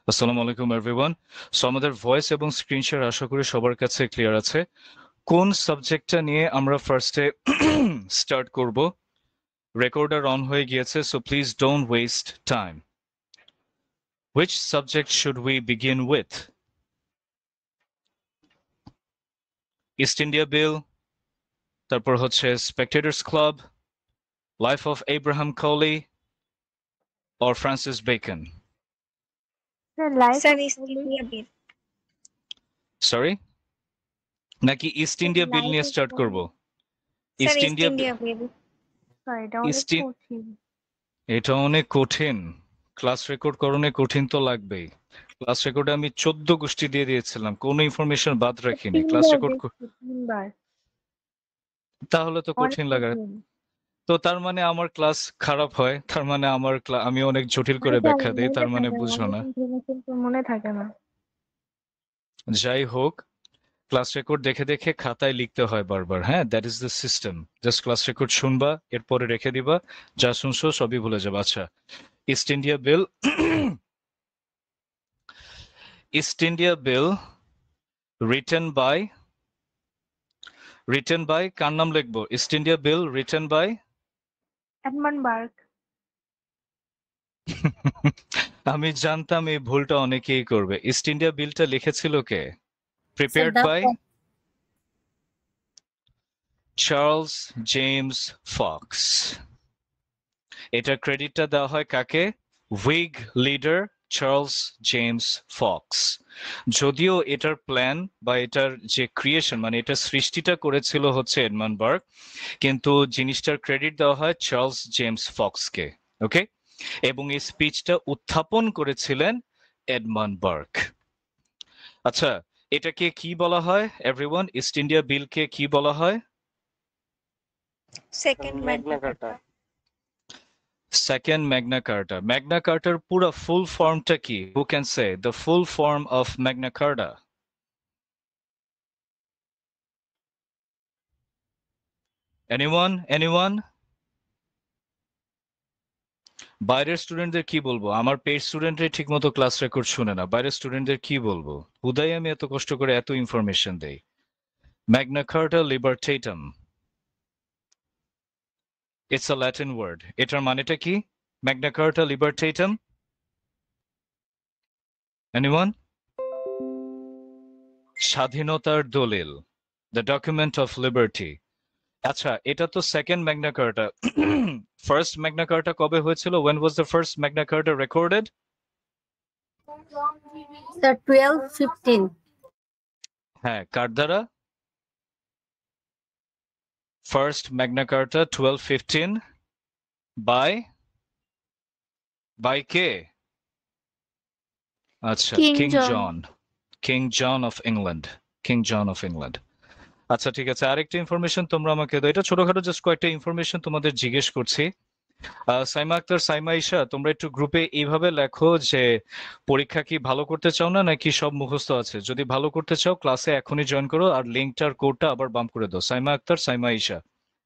আসসালামু আলাইকুম everyone. So আমাদের ভয়েস এবং স্ক্রিন শেয়ার আশা করি সবার কাছে ক্লিয়ার আছে। কোন সাবজেক্টটা নিয়ে আমরা ফার্স্টে স্টার্ট করব? রেকর্ডার অন হয়ে গিয়েছে, so please don't waste time. Which subject should we begin with? East India Bill, তারপর হচ্ছে spectators club, life of Abraham Cowley, or Francis Bacon? The life Sir, of East Holy, India Bill. Sorry, নাকি East the India Bill life নিয়ে of start করব? Holy. Sir, East East India India Bill. Sorry, এটা অনেক east কঠিন। এটা অনেক কঠিন। Class record করণে কঠিন তো লাগবেই। ক্লাস রেকর্ডে আমি 14 গোষ্ঠী দিয়ে দিয়েছিলাম, কোনো ইনফরমেশন বাদ রাখিনি। ক্লাস 3 বার রেকর্ড দেখছি, 3 বার। তাহলে তো অনেক কঠিন লাগার। কঠিন। তো তার মানে আমার ক্লাস খারাপ হয়, তার মানে আমার আমি অনেক জটিল করে মানে ব্যাখ্যা দিই, তার মনে মানে থাকে না, বুঝো অনেক না। ইনফরমেশন তো মনে থাকে না। যাই হোক, ক্লাস রেকর্ড দেখে দেখে খাতায় লিখতে হয় বারবার। হ্যাঁ, that is the system. Just class record শুনবা, এরপরে রেখে দিবা, যা শুনছো সবই ভুলে যাবা। আচ্ছা, East India Bill. East India Bill written by কার নাম লিখবো? East India Bill written by Edmund Burke. আমি জানতাম এই ভুলটা অনেকেই করবে। ইস্ট ইন্ডিয়া বিলটা লিখেছিল কে? Prepared by Charles James Fox. এটা ক্রেডিটটা দেওয়া হয় কাকে? Whig leader Charles James Fox. যদিও এটার প্ল্যান বা এটার যে ক্রিয়েশন, মানে এটা সৃষ্টিটা করেছিল হচ্ছে এডমন্ড বার্গ, কিন্তু জিনিসটার ক্রেডিট দেওয়া হয় চার্লস জেমস ফক্সকে। ওকে, এবং এই স্পিচটা উত্থাপন করেছিলেন এডমন্ড বার্গ। আচ্ছা, এটাকে কি বলা হয় এভরিওয়ান? ইস্ট ইন্ডিয়া বিলকে কি বলা হয়? Second Magna Magna Carta. Carta. Second Magna Carta. Magna কার্টার পুরো ফুল ফর্মটা কি? Who can say the full form of Magna Carta? Anyone? বাইরের স্টুডেন্টদের কি বলবো? আমার পেইড স্টুডেন্টরা ঠিক মতো ক্লাস রেকর্ড শুনে না, বাইরের স্টুডেন্টদের কি বলবো? হুদাই আমি এত কষ্ট করে এত ইনফরমেশন দেই। Magna Carta libertatum, it's a Latin word. এটার মানেটা কি? Magna Carta libertatum, anyone? স্বাধীনতার দলিল, দ্য ডকুমেন্ট অফ লিবার্টি। আচ্ছা, এটা তো second Magna Carta. First Magna Carta কবে হয়েছিল? when was the first magna carta recorded? The 1215. হ্যাঁ, কার দ্বারা? ফার্স্ট ম্যাগনা কার্টা 1215 বাই কে? আচ্ছা, কিং জন অফ ইংল্যান্ড। আচ্ছা, ঠিক আছে, আরেকটা ইনফরমেশন তোমরা আমাকে দাও। এটা ছোটখাটো জাস্ট কয়েকটা ইনফরমেশন তোমাদের জিজ্ঞেস করছি। সাইমা আক্তার, সাইমা ঈশা, তোমরা একটু গ্রুপে এইভাবে লেখো যে পরীক্ষা কি ভালো করতে চাও না নাকি সব মুখস্থ আছে। যদি ভালো করতে চাও ক্লাসে এখনই জয়েন করো, আর লিঙ্কটার কোডটা আবার বাম্প করে দাও। সাইমা আক্তার, সাইমা ঈশা,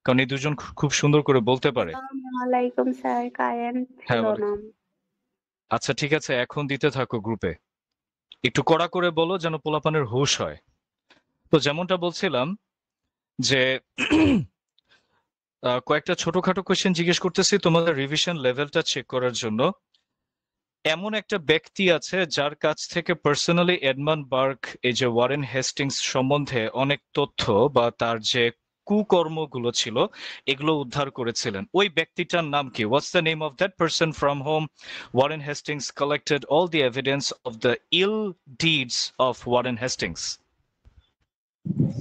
কারণ এই দুজন খুব সুন্দর করে বলতে পারে। আসসালামাইকুম স্যার, কারেন্ট হ্যাঁ, ছিল বলো। না। আচ্ছা, ঠিক আছে, এখন দিতে থাকো গ্রুপে। একটু কড়া করে বলো যেন পোলাপানের হুঁশ হয়। তো যেমনটা বলছিলাম যে কয়েকটা ছোটখাটো কোয়েশ্চেন জিজ্ঞেস করতেছি তোমাদের রিভিশন লেভেলটা চেক করার জন্য। এমন একটা ব্যক্তি আছে যার কাছ থেকে পার্সোনালি এডমন্ড বার্গ এই যে ওয়ারেন হেস্টিংস সম্বন্ধে অনেক তথ্য বা তার যে কুকর্মগুলো ছিল এগুলো উদ্ধার করেছিলেন। ওই ব্যক্তিটার নাম কি? What's the name of that person from whom Warren Hastings collected all the evidence of the ill deeds of Warren Hastings?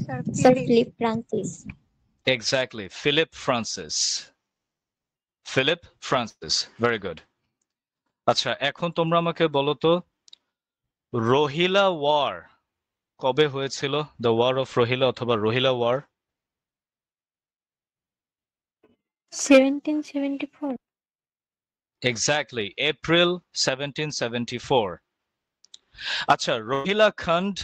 Sir, Sir Philip. Philip Francis. Exactly, Philip Francis. Very good. আচ্ছা, এখন তোমরা আমাকে বলো তো Rohilla war কবে হয়েছিল? The war of Rohilla অথবা Rohilla war? 1774. Exactly, April 1774। আচ্ছা, রোহিলা খন্ড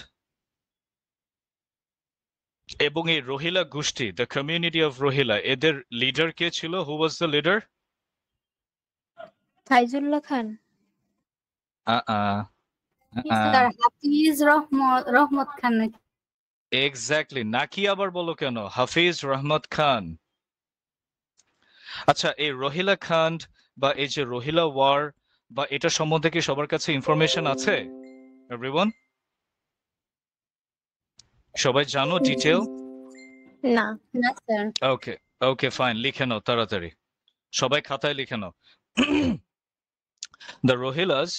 এবং এই রোহিলা গোষ্ঠী, দ্য কমিউনিটি অফ রোহিলা, এদের লিডার কে ছিল? Who was the leader? Faizullah Khan. Sir Hafiz Rahmat Khan নাকি? এক্স্যাক্টলি, নাকি আবার বলো কেন? হাফিজ রহমত খান। আচ্ছা, এই রোহিলা খান বা এই যে রোহিলা ওয়ার বা এটা সম্বন্ধে কি সবার কাছে ইনফরমেশন আছে? এভরিওয়ান, সবাই জানো ডিটেল? না। না স্যার। ওকে, ওকে ফাইন, লিখে নাও তাড়াতাড়ি, সবাই খাতায় লিখে নাও। দ্য রোহিলাস,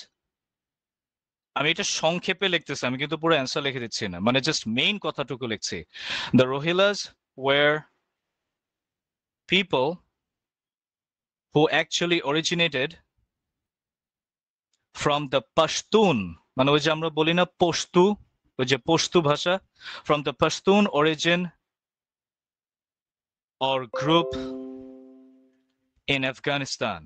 আমি এটা সংক্ষেপে লিখতেছি, আমি কিন্তু পুরো অ্যান্সার লিখে দিচ্ছি না, মানে জাস্ট মেইন কথাটুকু লিখছি। The Rohillas war people who actually originated from the Pashtun, মানে ওই যে আমরা বলি না পশতু, ওই যে পশতু ভাষা, from the Pashtun origin or group in Afghanistan.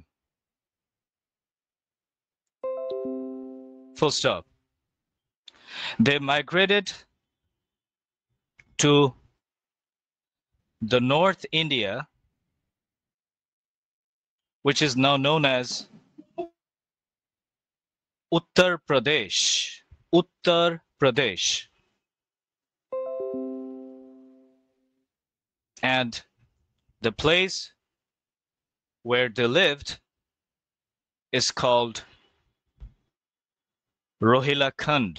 Full stop. They migrated to the North India, which is now known as Uttar Pradesh. Uttar Pradesh. And the place where they lived is called Rohila Khand,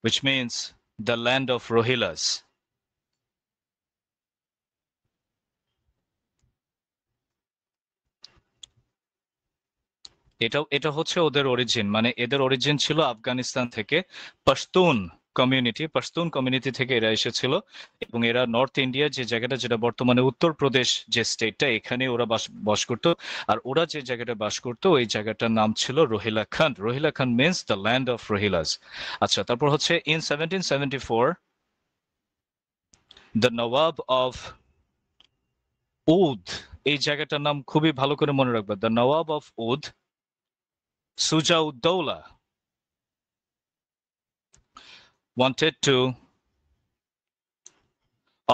which means the land of Rohilas. এটা হচ্ছে ওদের origin, মানে এদের origin ছিল আফগানিস্তান থেকে, Pashtun community থেকে এরা এসেছিল, এবং এরা নর্থ ইন্ডিয়া যে জায়গাটা, যেটা বর্তমানে উত্তরপ্রদেশ যে স্টেটটা, এখানে ওরা বাস করতো। আর ওরা যে জায়গাটা বাস করতো ওই জায়গাটার নাম ছিল Rohilkhand. Rohilkhand means the land of Rohillas. আচ্ছা, তারপর হচ্ছে in 1774 the nawab of Oudh, এই জায়গাটার নাম খুবই ভালো করে মনে রাখবে, the nawab of Oudh Sujauddaulah wanted to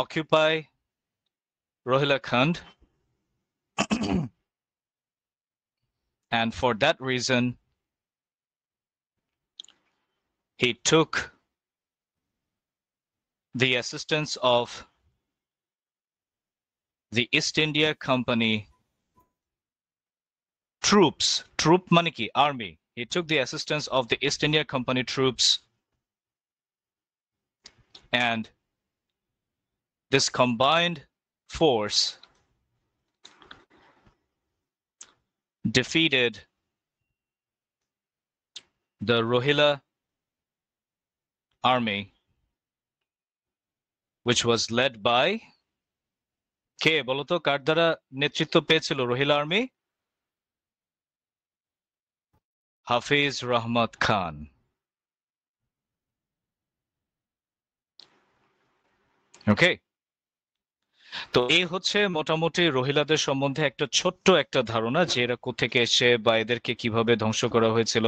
occupy Rohila Khand, and for that reason he took the assistance of the East India Company troops. Troop মানে কি? Army. He took the assistance of the East India Company troops, and this combined force defeated the Rohilla army, which was led by কে বলতো, কার দ্বারা নেতৃত্ব পেয়েছিল Rohilla army? হাফিজ রহমত খান। ওকে, তো এই হচ্ছে মোটামুটি রোহিলাদের সম্বন্ধে একটা ছোট্ট একটা ধারণা, যে এরা কোত্থেকে এসে বা এদেরকে কিভাবে ধ্বংস করা হয়েছিল।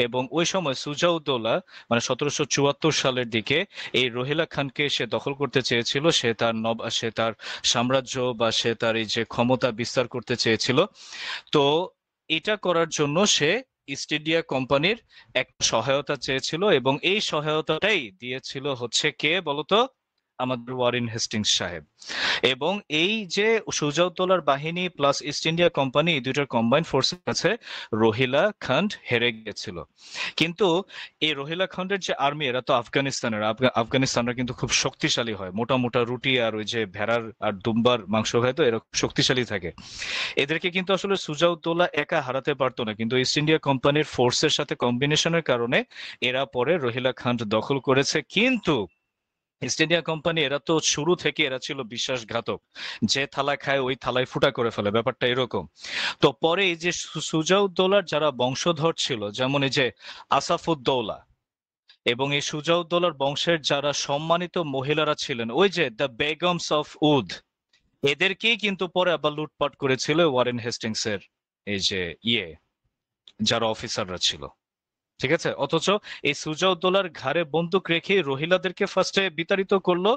এবং ওই সময় সুজাউদ্দৌলা, মানে 1774 সালের দিকে এই রোহিলা খানকে সে দখল করতে চেয়েছিল, সে তার সাম্রাজ্য বা সে তার এই যে ক্ষমতা বিস্তার করতে চেয়েছিল। তো এটা করার জন্য সে ইস্ট ইন্ডিয়া কোম্পানির এক সহায়তা চেয়েছিল, এবং এই সহায়তাটাই দিয়েছিল হচ্ছে কে বলতো? আমাদের ওয়ারেন হেস্টিংস সাহেব। এবং এই যে সুজাউদ্দৌলার বাহিনী প্লাস ইস্ট ইন্ডিয়া কোম্পানি, এই দুইটার কম্বাইন্ড ফোর্সের কাছে রোহিলা খান্ড হেরে গিয়েছিল। কিন্তু এই রোহিলা খান্ডের যে আর্মি, এরা তো আফগানিস্তানরা কিন্তু খুব শক্তিশালী হয়, মোটা মোটা রুটি আর ওই যে ভেড়ার আর দুম্বার মাংস খায়, তো এরা শক্তিশালী থাকে। এদেরকে কিন্তু আসলে সুজাউদ্দৌলা একা হারাতে পারতো না, কিন্তু ইস্ট ইন্ডিয়া কোম্পানির ফোর্সের সাথে কম্বিনেশনের কারণে এরা পরে রোহিলা খান্ড দখল করেছে। কিন্তু ইস্ট ইন্ডিয়া কোম্পানি এরা তো শুরু থেকে এরা ছিল বিশ্বাসঘাতক, যে থালায় খায় ওই থালায় ফুটা করে ফেলে, ব্যাপারটা এরকম। তো পরে এই যে সুজাউদ্দৌলার যারা বংশধর ছিল, যেমন এই যে আসাফুদ্দৌলা, এবং এই সুজাউদ্দৌলার বংশের যারা সম্মানিত মহিলারা ছিলেন, ওই যে দ্য বেগমস অফ উদ, এদেরকেই কিন্তু পরে আবার লুটপাট করেছিল ওয়ারেন হেস্টিংস এর এই যে যারা অফিসাররা ছিল। ঠিক আছে, অথচ এই সুজাউদ্দৌলার ঘাড়ে বন্দুক রেখে রোহিলাদেরকে ফার্স্টে বিতাড়িত করলো,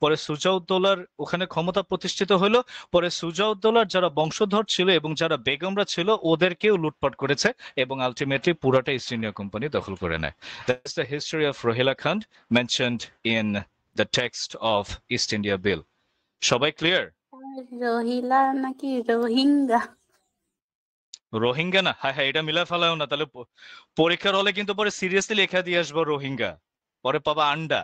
পরে সুজাউদ্দৌলার ওখানে ক্ষমতা প্রতিষ্ঠিত হলো, পরে সুজাউদ্দৌলার যারা বংশধর ছিল এবং যারা বেগমরা ছিল ওদেরকেও লুটপাট করেছে এবং আলটিমেটলি পুরাটা ইস্ট ইন্ডিয়া কোম্পানি দখল করে নেয়। That's the history of Rohilkhand mentioned in the text of East India Bill. সবাই ক্লিয়ার? রোহিলা নাকি রোহিঙ্গা? রোহিঙ্গা না, হ্যাঁ হ্যাঁ, এটা মিলা ফেলাও না, তাহলে পরীক্ষার হলে কিন্তু পরে সিরিয়াসলি লেখা দিয়ে আসবো রোহিঙ্গা, পরে পাবা আন্ডা।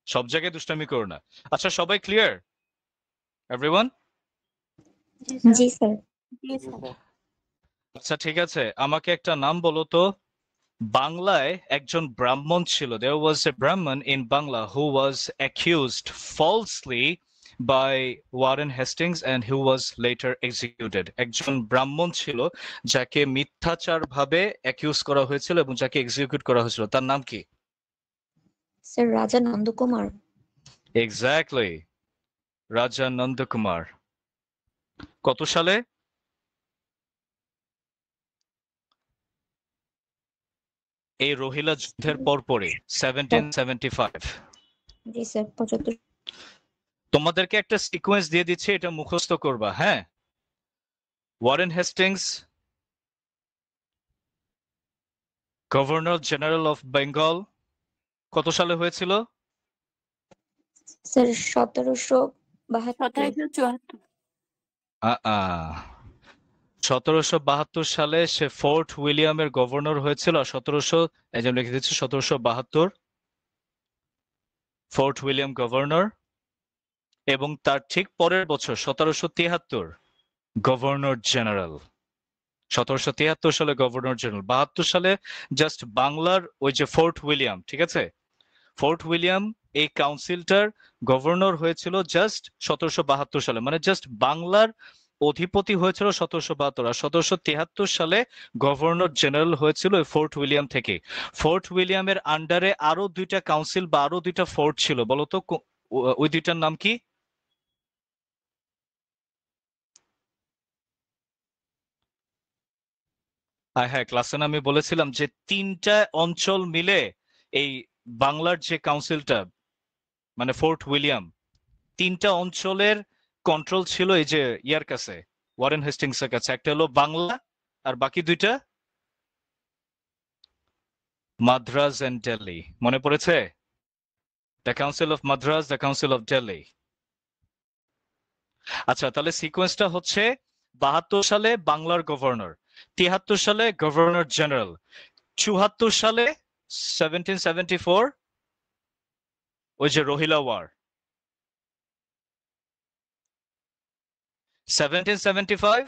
সব জায়গায় দুষ্টামি করো না। আচ্ছা সবাই ক্লিয়ার এভরিওয়ান? জি স্যার। জি স্যার। আচ্ছা ঠিক আছে, আমাকে একটা নাম বলো তো। বাংলায় একজন ব্রাহ্মণ ছিল, there was a Brahmin in Bangla who was accused falsely by Warren Hastings and who was later executed. একজন ব্রাহ্মণ ছিল যাকে মিথ্যাচার ভাবে অ্যাকিউজ করা হয়েছিল এবং যাকে এক্সিকিউট করা হয়েছিল, তার নাম কি? স্যার রাজা নন্দকুমার। এক্স্যাক্টলি, রাজা নন্দকুমার। কত সালে? এই রোহিলা যুদ্ধের পরপরই 1775। জি স্যার 75। তোমাদেরকে একটা সিকোয়েন্স দিয়ে দিচ্ছি, এটা মুখস্থ করবা, হ্যাঁ? Warren Hastings governor general of Bengal কত সালে হয়েছিল? স্যার 1772। 1772 সালে সে ফোর্ট উইলিয়ামের গভর্নর হয়েছিল। 1772 ফোর্ট উইলিয়াম গভর্নর, এবং তার ঠিক পরের বছর 1773 গভর্নর জেনারেল। 1773 সালে গভর্নর জেনারেল, 72 সালে জাস্ট বাংলার ওই যে ফোর্ট উইলিয়াম, ঠিক আছে, ফোর্ট উইলিয়াম এই কাউন্সিলটার গভর্নর হয়েছিল জাস্ট 1772 সালে, মানে জাস্ট বাংলার অধিপতি হয়েছিল 1772, আর 1773 সালে গভর্নর জেনারেল হয়েছিল ওই ফোর্ট উইলিয়াম থেকে। ফোর্ট উইলিয়ামের আন্ডারে আরো দুইটা কাউন্সিল বা আরো দুইটা ফোর্ট ছিল, বলতো ওই দুইটার নাম কি? হ্যাঁ, ক্লাসে আমি বলেছিলাম যে তিনটা অঞ্চল মিলে এই বাংলার যে কাউন্সিলটা, মানে ফোর্ট উইলিয়াম, তিনটা অঞ্চলের কন্ট্রোল ছিল এই যে ইয়ার কাছে, ওয়ারেন হেস্টিংস এর কাছে। একটা হলো বাংলা, আর বাকি দুইটা মাদ্রাজ এন্ড দিল্লি। মনে পড়েছে? The council of Madras, the council of Delhi. আচ্ছা তাহলে সিকোয়েন্সটা হচ্ছে 72 সালে বাংলার গভর্নর, 73 সালে গভর্নর জেনারেল, 74 সালে 1774 ওই যে রোহিলা ওয়ার, 1775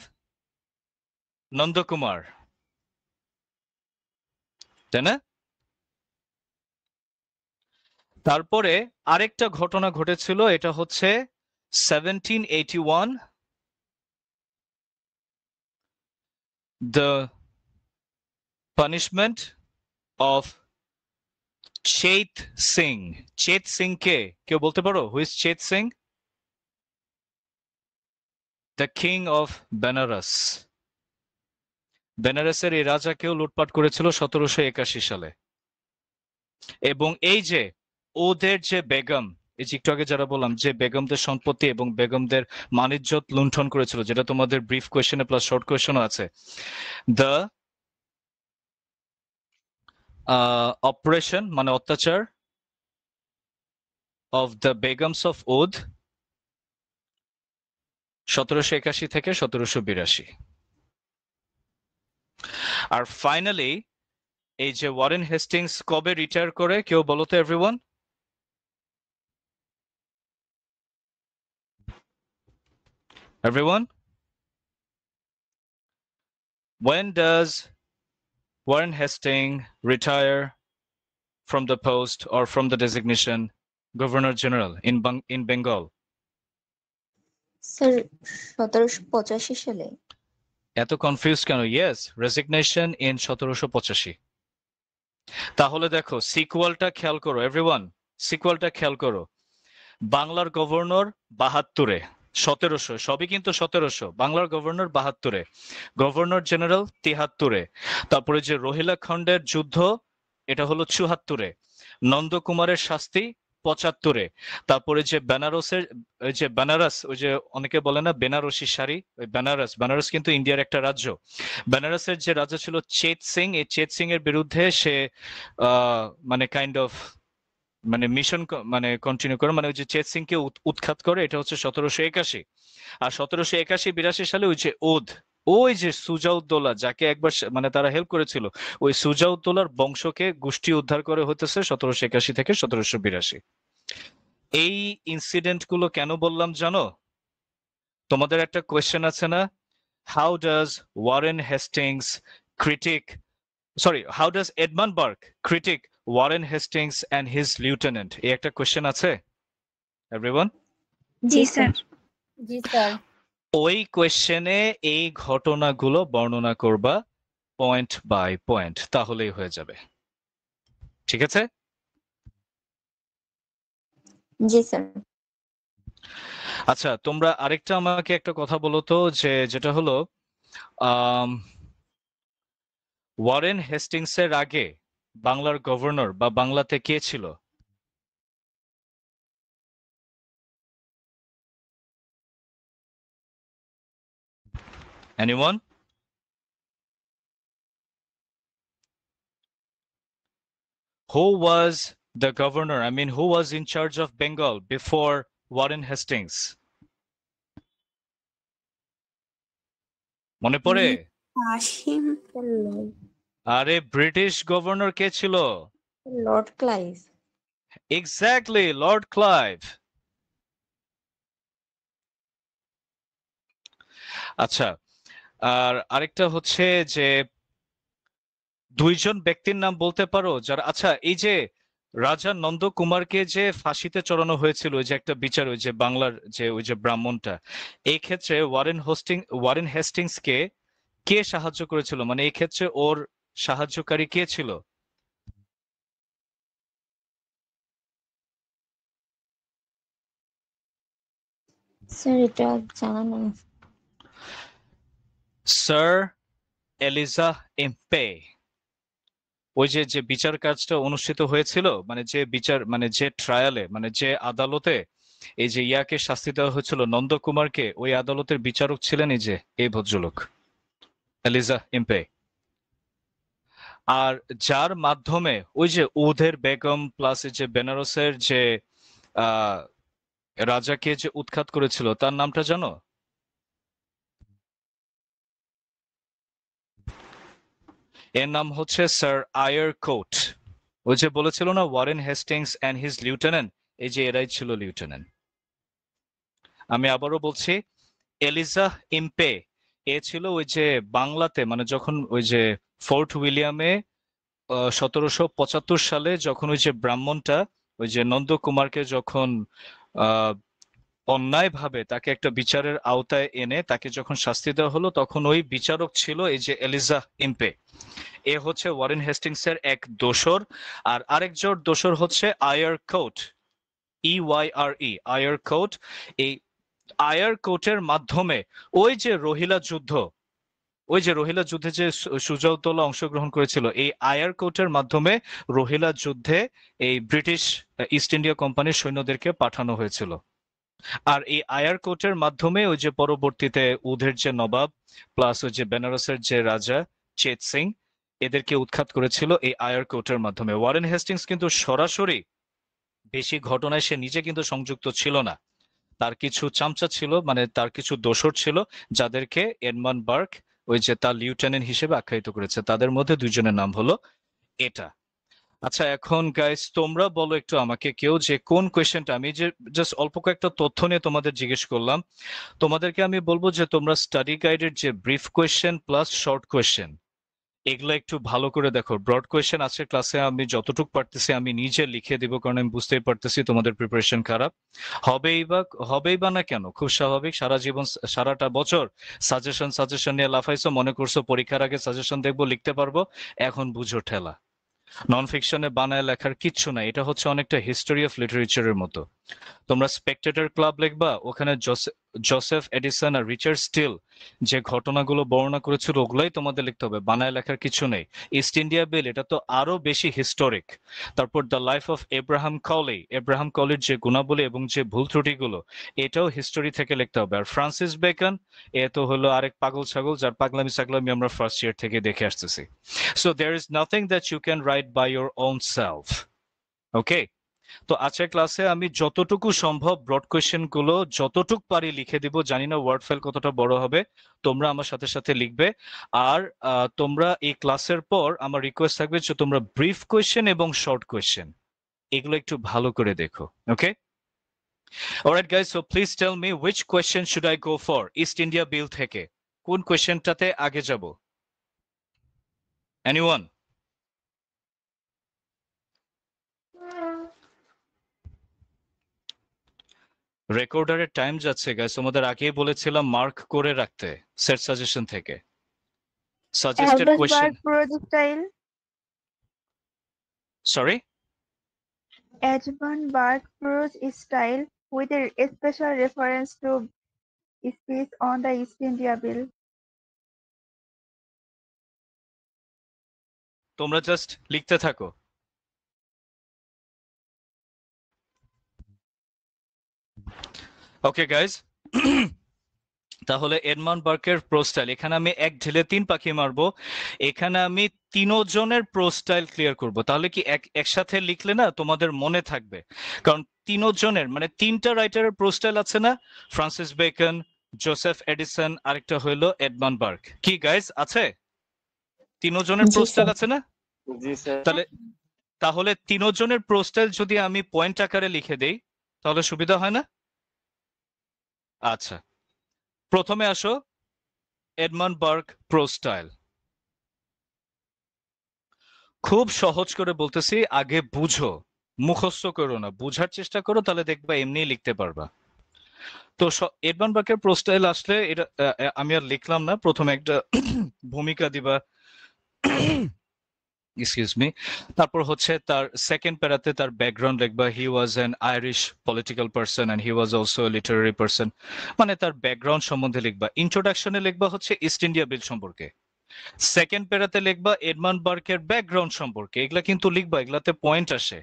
নন্দকুমার, তাই না? তারপরে আরেকটা ঘটনা ঘটেছিল, এটা হচ্ছে 1781 the punishment of চেত Singh. চেত Singh কে কেউ বলতে পারো? Who is Chet Singh? The king of Benares. বেনারসের এই রাজাকেও লুটপাট করেছিল 1781 সালে। এবং এই যে ওদের যে বেগম, এই যে একটু আগে যারা বললাম যে বেগমদের সম্পত্তি এবং বেগমদের মানিজ্যত লুণ্ঠন করেছিল, যেটা তোমাদের ব্রিফ কোয়েশ্চেনে প্লাস শর্ট কোয়েশ্চেনও আছে, দ্য অপারেশন মানে অত্যাচার অফ দ্য বেগমস অফ ওধ 1781 থেকে 1782। আর ফাইনালি এই যে ওয়ারেন হেস্টিংস কবে রিটায়ার করে কেউ বলো তো everyone? Everyone? When does Warren Hastings retire from the post or from the designation Governor General in Bengal? Sir 1785 সালে। এত কনফিউজ কেন? Yes, resignation in 1785। তাহলে দেখো সিকুয়ালটা খেয়াল করো এভরিওয়ান, সিকুয়ালটা খেয়াল করো। বাংলার গভর্নর 72-এ, 1700, সবই কিন্তু 1700। বাংলার গভর্নর 72-এ, গভর্নর জেনারেল 73-এ, তারপরে যে রোহিলা খণ্ডের যুদ্ধ এটা হলো 74-এ, নন্দকুমারের শাস্তি 75-এ, তারপরে যে বেনারসের ওই যে বেনারস, ওই যে অনেকে বলে না বেনারসি শাড়ি, ওই বেনারস, বেনারস কিন্তু ইন্ডিয়ার একটা রাজ্য। বেনারসের যে রাজা ছিল চেত সিং, এই চেত সিং এর বিরুদ্ধে সে মানে কাইন্ড অফ মানে মিশন মানে কন্টিনিউ করে, মানে ওই যে চেত সিং কে উৎখাত করে, এটা হচ্ছে 1781। আর 1781-82 সালে ওই যে ওই যে সুজাউদ্দৌলা, যাকে একবার মানে তারা হেল্প করেছিল, ওই সুজাউদ্দৌলার বংশকে গোষ্ঠী উদ্ধার করে হতেছে 1781 থেকে 1782। এই ইনসিডেন্ট গুলো কেন বললাম জানো? তোমাদের একটা কোয়েশ্চেন আছে না, how does Warren Hastings critic how does Edmund Burke critic Warren Hastings and his lieutenant? এই একটা কোয়েশ্চেন আছে এভরিওয়ান? জি স্যার। জি স্যার। ওই কোয়েশ্চেনে এই ঘটনাগুলো বর্ণনা করবা পয়েন্ট বাই পয়েন্ট, তাহলেই হয়ে যাবে। ঠিক আছে? জি স্যার। আচ্ছা, তোমরা আরেকটা আমাকে একটা কথা বলো তো, যে যেটা হলো ওয়ারেন হেস্টিংস এর আগে বাংলার গভর্নর বা বাংলাতে কে ছিল? Anyone? Who was the governor? I mean, who was in charge of Bengal before Warren Hastings? মনে পড়ে? কাশিম আরে ব্রিটিশ গভর্নর কে ছিল? Lord Clive. Exactly, Lord Clive. আচ্ছা, আর আরেকটা হচ্ছে যে দুইজন ব্যক্তির নাম বলতে পারো যারা, আচ্ছা এই যে রাজা নন্দকুমারকে যে ফাঁসিতে চড়ানো হয়েছিল, ওই যে একটা বিচার, ওই যে বাংলার যে ওই যে ব্রাহ্মণটা, এই ক্ষেত্রে ওয়ারেন হেস্টিংস কে কে সাহায্য করেছিল, মানে এই ক্ষেত্রে ওর সাহায্যকারী কে ছিল? স্যার এটা জানা নেই। Sir Elijah Impey. ওই যে যে বিচার কাজটা অনুষ্ঠিত হয়েছিল, মানে যে বিচার, মানে যে ট্রায়ালে, মানে যে আদালতে এই যে ইয়াকে শাস্তি দেওয়া হয়েছিল নন্দকুমারকে, ওই আদালতের বিচারক ছিলেন এই যে এই ভদ্রলোক এলিজা এম্পে। আর যার মাধ্যমে ওই যে উধের বেগম প্লাস এই যে বেনারসের যে রাজাকে যে উৎখাত করেছিল, তার নামটা জানো? এর নাম হচ্ছে স্যার আয়ার কোট। ওই যে বলেছিল না Warren Hastings and his lieutenant, এই যে এরাই ছিল লিউটেন্যান্ট। আমি আবারও বলছি, এলিজা ইম্পে এ ছিল ওই যে বাংলাতে, মানে যখন ওই যে ফোর্ট উইলিয়ামে 1775 সালে যখন ওই যে ব্রাহ্মণটা ওই যে নন্দকুমারকে যখন অন্যায়ভাবে তাকে একটা বিচারের আওতায় এনে তাকে যখন শাস্তি দেওয়া হলো, তখন ওই বিচারক ছিল এই যে এলিজা ইম্পে। এ হচ্ছে ওয়ারেন হেস্টিংস এর এক দোসর। আর আরেকজন দোসর হচ্ছে আয়ার কোট, EYRE, আয়ার কোট। এই আয়ার কোটের মাধ্যমে ওই যে রোহিলা যুদ্ধ, ওই যে রোহিলা যুদ্ধে যে সুজাউদ্দৌলা অংশগ্রহণ করেছিল, এই আয়ার কোটের মাধ্যমে রোহিলা যুদ্ধে এই ব্রিটিশ ইস্ট ইন্ডিয়া কোম্পানির সৈন্যদেরকে পাঠানো হয়েছিল। আর এই আয়ার কোটের মাধ্যমে ওই যে পরবর্তীতে উধের যে নবাব প্লাস ওই যে বেনারসের যে রাজা চেত সিং, এদেরকে উৎখাত করেছিল এই আয়ার কোটের মাধ্যমে। ওয়ারেন হেস্টিংস কিন্তু সরাসরি বেশি ঘটনায় সে নিজে কিন্তু সংযুক্ত ছিল না, তার কিছু চামচা ছিল, মানে তার কিছু দোসর ছিল, যাদেরকে এডমান্ড বার্ক ওই যে তার লিউটেন্যান্ট হিসেবে আখ্যায়িত করেছে। তাদের মধ্যে দুইজনের নাম হলো এটা। আচ্ছা, এখন গাইস তোমরা বলো একটু আমাকে কেউ, যে কোন কোয়েশ্চেনটা, আমি যে জাস্ট অল্প কয়েকটা তথ্য নিয়ে তোমাদের জিজ্ঞেস করলাম, তোমাদেরকে আমি বলবো যে তোমরা স্টাডি গাইডের যে brief question plus short question, এগুলো একটু ভালো করে দেখো। ব্রড কোয়েশ্চেন আছে ক্লাসে আমি যতটুকু পারতেছি আমি নিজে লিখে দিব, কারণ আমি বুঝতেই পারতেছি তোমাদের প্রিপারেশন খারাপ হবেই বা না কেন, খুব স্বাভাবিক। সারা জীবন সারাটা বছর সাজেশন নিয়ে লাফাইছো, মনে করছো পরীক্ষার আগে সাজেশন দেখবো লিখতে পারবো, এখন বুঝো ঠেলা। নন ফিকশনে বানায় লেখার কিচ্ছু নাই, এটা হচ্ছে অনেকটা হিস্টোরি অফ লিটারেচারের মতো। তোমরা স্পেকটেটর ক্লাব লিখবা, ওখানে জোসেফ এডিসন আর রিচার্ড স্টিল যে ঘটনাগুলো বর্ণনা করেছিল ওগুলাই তোমাদের লিখতে হবে, বানায় লেখার কিছু নেই। ইস্ট ইন্ডিয়া বিল এটা তো আরো বেশি হিস্টোরিক। তারপর দ্য লাইফ অফ এব্রাহাম কলির যে গুণাবলী এবং যে ভুল ত্রুটিগুলো এটাও হিস্টোরি থেকে লিখতে হবে। আর ফ্রান্সিস বেকন এ তো হলো আরেক পাগল ছাগল যার পাগলামি ছাগলামি আমরা ফার্স্ট ইয়ার থেকে দেখে আসতেছি। So there is nothing that you can write by your own self. Okay, তো আজকের ক্লাসে আমি যতটুকু সম্ভব ব্রড কোয়েশ্চেন গুলো যতটুকু পারি লিখে দিব। জানি না ওয়ার্ড ফাইল কতটা বড় হবে, তোমরা আমার সাথে সাথে লিখবে। আর তোমরা এই ক্লাসের পর আমার রিকোয়েস্ট থাকবে যে তোমরা ব্রিফ কোয়েশ্চেন এবং শর্ট কোয়েশ্চেন এগুলো একটু ভালো করে দেখো। Okay, alright guys, so please tell me which question should I go for East India Bill থেকে? কোন কোয়েশ্চেনটাতে আগে যাব? এনিওয়ান? রেকর্ডারের টাইম যাচ্ছে গাইস, তোমাদের আগেই বলেছিলাম মার্ক করে রাখতে সেট সাজেশন থেকে। Suggested question, projectile, sorry, Edmund prose style with a special reference to speech on the East India Bill. তোমরা জাস্ট লিখতে থাকো। ওকে গাইস, তাহলে এডমন্ড বার্কের প্রোস্টাইল, এখানে আমি এক ঢিলে তিন পাখি মারবো। এখানে আমি তিনজনের প্রোস্টাইল ক্লিয়ার করব। তাহলে কি একসাথে লিখলে না তোমাদের মনে থাকবে, কারণ তিনজনের মানে তিনটা রাইটারের প্রোস্টাইল আছে না, ফ্রান্সিস বেকন, জোসেফ এডিসন, আরেকটা হইলো এডমন্ড বার্ক। কি গাইস আছে? তিনজনের জি প্রোস্টাইল স্যার। আছে না? তাহলে তিনজনের প্রোস্টাইল যদি আমি পয়েন্ট আকারে লিখে দেই তাহলে সুবিধা হয় না? আচ্ছা, প্রথমে আসো এডমন্ড বার্ক প্রোস্টাইল। খুব সহজ করে বলতেছি, আগে বুঝো, মুখস্থ করো না, বুঝার চেষ্টা করো, তাহলে দেখবা এমনি লিখতে পারবা। তো এডমন্ড বার্কের প্রোস্টাইল আসলে এটা আমি আর লিখলাম না, প্রথমে একটা ভূমিকা দিবা, এক্সকিউজ মি, তারপর হচ্ছে তার সেকেন্ড প্যারাতে তার ব্যাকগ্রাউন্ড লিখবা। He was an Irish political person and he was also literary person, মানে তার ব্যাকগ্রাউন্ড সম্বন্ধে লিখবা। ইন্ট্রোডাকশনে লিখবা হচ্ছে ইস্ট ইন্ডিয়া বিল সম্পর্কে। সেকেন্ড প্যারাতে লিখবা এডমন্ড বার্কের ব্যাকগ্রাউন্ড সম্পর্কে, এগুলা কিন্তু লিখবা, এগুলাতে পয়েন্ট আসে।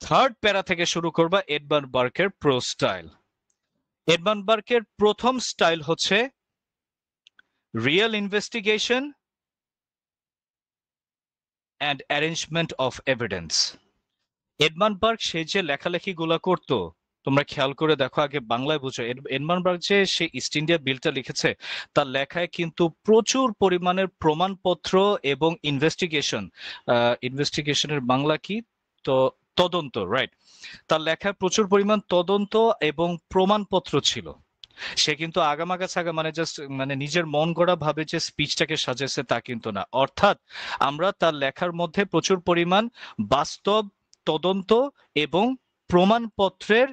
থার্ড প্যারা থেকে শুরু করবা এডমন্ড বার্কের প্রো স্টাইল। এডমন্ড বার্কের প্রথম স্টাইল হচ্ছে real investigation and arrangement of evidence. Edmund Burke সে যে লেখালেখিগুলা করতো তোমরা খেয়াল করে দেখো, আগে বাংলায় বুঝো। এডমন্ড বার্ক যে সে ইস্ট ইন্ডিয়া বিলটা লিখেছে তার লেখায় কিন্তু প্রচুর পরিমাণের প্রমাণপত্র এবং ইনভেস্টিগেশনের বাংলা কি, তো তদন্ত, রাইট। তার লেখায় প্রচুর পরিমাণ তদন্ত এবং প্রমাণপত্র ছিল। সে কিন্তু আগামাগা ছাগা মানে জাস্ট মানে নিজের মন গড়া ভাবে যে স্পিচটাকে সাজাইছে তা কিন্তু না। অর্থাৎ আমরা তার লেখার মধ্যে প্রচুর পরিমাণ বাস্তব তদন্ত এবং প্রমাণপত্রের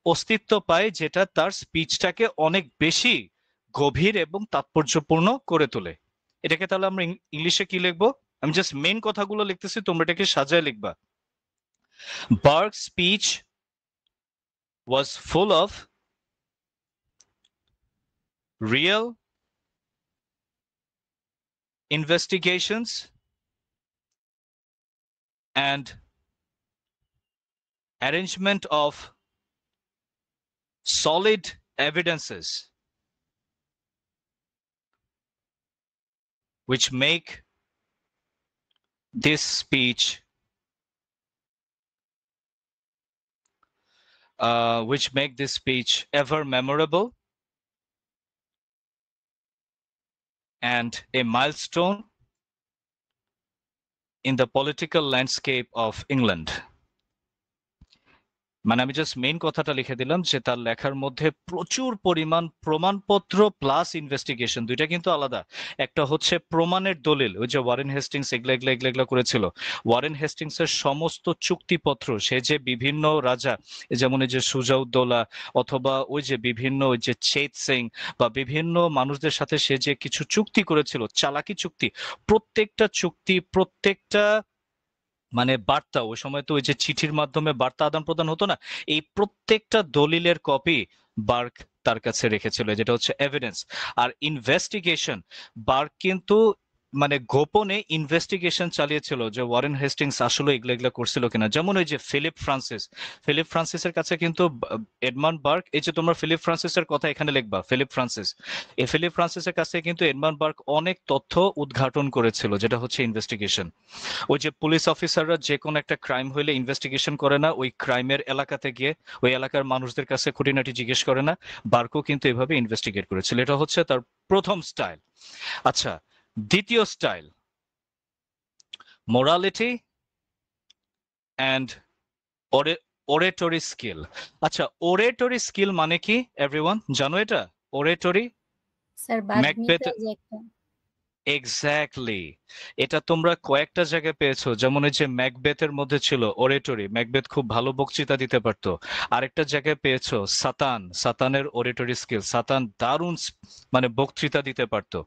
অস্তিত্ব পায়, যেটা তার স্পিচটাকে অনেক বেশি গভীর এবং তাৎপর্যপূর্ণ করে তোলে। এটাকে তাহলে আমরা ইংলিশে কি লিখবো? আমি জাস্ট মেইন কথাগুলো লিখতেছি, তোমরা এটাকে সাজায় লিখবা। Bark's speech was full of real investigations and arrangement of solid evidences which make this speech ever memorable and a milestone in the political landscape of England. মানে আমি জাস্ট মেইন কথাটা লিখে দিলাম যে তার লেখার মধ্যে প্রচুর পরিমাণ প্রমাণপত্র প্লাস ইনভেস্টিগেশন, দুইটা কিন্তু আলাদা। একটা হচ্ছে প্রমাণের দলিল, ওই যে ওয়ারেন হেস্টিংস এগুলা করেছিল। ওয়ারেন হেস্টিংস এর সমস্ত চুক্তিপত্র, সে যে বিভিন্ন রাজা, যেমন এই যে সুজাউদ্দৌলা অথবা ওই যে বিভিন্ন ওই যে চেত সিং বা বিভিন্ন মানুষদের সাথে সে যে কিছু চুক্তি করেছিল, চালাকি চুক্তি, প্রত্যেকটা চুক্তি, প্রত্যেকটা মানে বার্তা, ওই সময় তো ওই যে চিঠির মাধ্যমে বার্তা আদান প্রদান হতো না, এই প্রত্যেকটা দলিলের কপি বার্ক তার কাছে রেখেছিল, যেটা হচ্ছে এভিডেন্স। আর ইনভেস্টিগেশন, বার্ক কিন্তু মানে গোপনে ইনভেস্টিগেশন চালিয়েছিল যে ওয়ারেন হেস্টিংস আসলে এগুলা করছিল কিনা। যেমন ওই যে ফিলিপ ফ্রান্সিসের কাছে কিন্তু এডমান্ড বার্ক, এই যে তোমরা ফিলিপ ফ্রান্সিসের কথা এখানে লিখবা, ফিলিপ ফ্রান্সিস, এই ফিলিপ ফ্রান্সিসের কাছে কিন্তু এডমান্ড বার্ক অনেক তথ্য উদ্ঘাটন করেছিল, যেটা হচ্ছে ইনভেস্টিগেশন। ওই যে পুলিশ অফিসাররা যে কোনো একটা ক্রাইম হইলে ইনভেস্টিগেশন করে না, ওই ক্রাইমের এলাকাতে গিয়ে ওই এলাকার মানুষদের কাছে খুঁটিনাটি জিজ্ঞেস করে না, বার্কও কিন্তু এভাবে ইনভেস্টিগেট করেছিল। এটা হচ্ছে তার প্রথম স্টাইল। আচ্ছা, দ্বিতীয় স্টাইল, মোরালিটি অ্যান্ড ওরেটরি স্কিল। আচ্ছা, ওরেটরি স্কিল মানে কি এভরিওয়ান জানো এটা? ওরেটরি, স্যার বাদ ম্যাকবেথ, মিটার যে একটা এক্স্যাক্টলি, এটা তোমরা কয়েকটা জায়গায় পেয়েছো। যেমন এই যে ম্যাকবেথের মধ্যে ছিল ওরেটরি, ম্যাকবেথ খুব ভালো বক্তৃতা দিতে পারতো। আরেকটা জায়গায় পেয়েছো সাতানের ওরেটরি স্কিল, সাতান দারুণ মানে বক্তৃতা দিতে পারতো।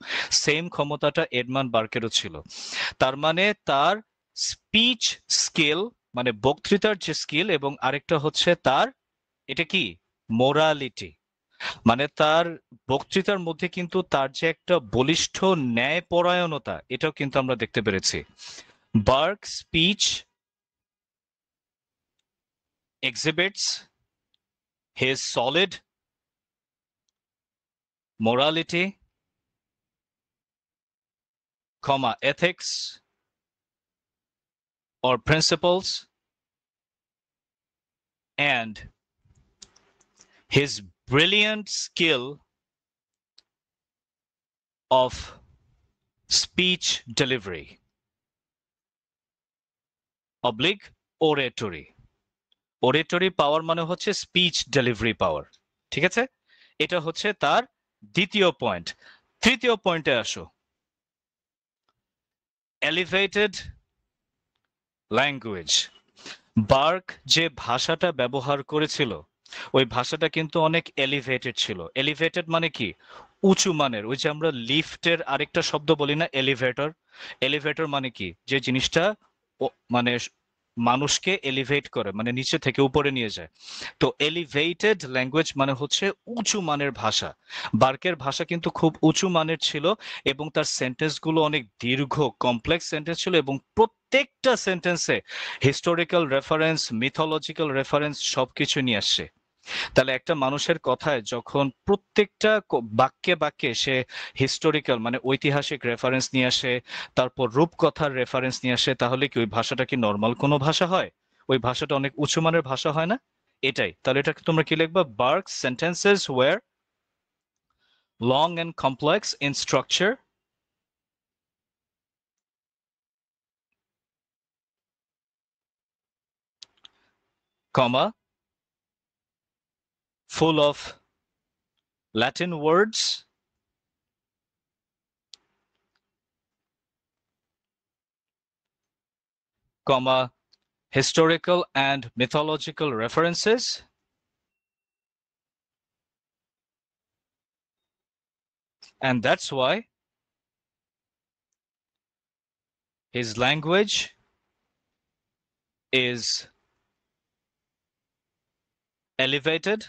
সেম ক্ষমতাটা এডমান্ড বার্কেরও ছিল। তার মানে তার স্পিচ স্কিল মানে বক্তৃতার যে স্কিল, এবং আরেকটা হচ্ছে তার এটা কি মোরালিটি, মানে তার বক্তৃতার মধ্যে কিন্তু তার যে একটা বলিষ্ঠ ন্যায়পরায়ণতা, এটাও কিন্তু আমরা দেখতে পেরেছি। Burke speech exhibits his solid morality, ethics or principles, and his brilliant skill of speech delivery oblique oratory. oratory পাওয়ার মানে হচ্ছে স্পিচ ডেলিভারি পাওয়ার, ঠিক আছে? এটা হচ্ছে তার দ্বিতীয় পয়েন্ট। তৃতীয় পয়েন্টে আসো, এলিভেটেড ল্যাঙ্গুয়েজ। বার্ক যে ভাষাটা ব্যবহার করেছিল, ওই ভাষাটা কিন্তু অনেক এলিভেটেড ছিল। এলিভেটেড মানে কি? উঁচু মানের। ওই যে আমরা লিফটের আরেকটা শব্দ বলি না, এলিভেটর। এলিভেটর মানে কি? যে জিনিসটা মানে মানুষকে এলিভেট করে, মানে নিচে থেকে উপরে নিয়ে যায়। তো এলিভেটেড ল্যাঙ্গুয়েজ মানে হচ্ছে উঁচু মানের ভাষা। বার্কের ভাষা কিন্তু খুব উঁচু মানের ছিল, এবং তার সেন্টেন্স গুলো অনেক দীর্ঘ কমপ্লেক্স সেন্টেন্স ছিল, এবং প্রত্যেকটা সেন্টেন্সে হিস্টোরিক্যাল রেফারেন্স, মিথোলজিক্যাল রেফারেন্স সবকিছু নিয়ে আসছে। তাহলে একটা মানুষের কথায় যখন প্রত্যেকটা বাক্যে বাক্যে সে হিস্টোরিক্যাল মানে ঐতিহাসিক রেফারেন্স নিয়ে আসে, তারপর রূপকথার রেফারেন্স নিয়ে আসে, তাহলে কি ওই ভাষাটা কি নর্মাল কোনো ভাষা হয়? ওই ভাষাটা অনেক উঁচু মানের ভাষা হয় না? এটাই। তাহলে এটা তোমরা কি লিখবা? Burke sentences were long and complex in structure, comma, full of Latin words, comma, historical and mythological references, and that's why his language is elevated,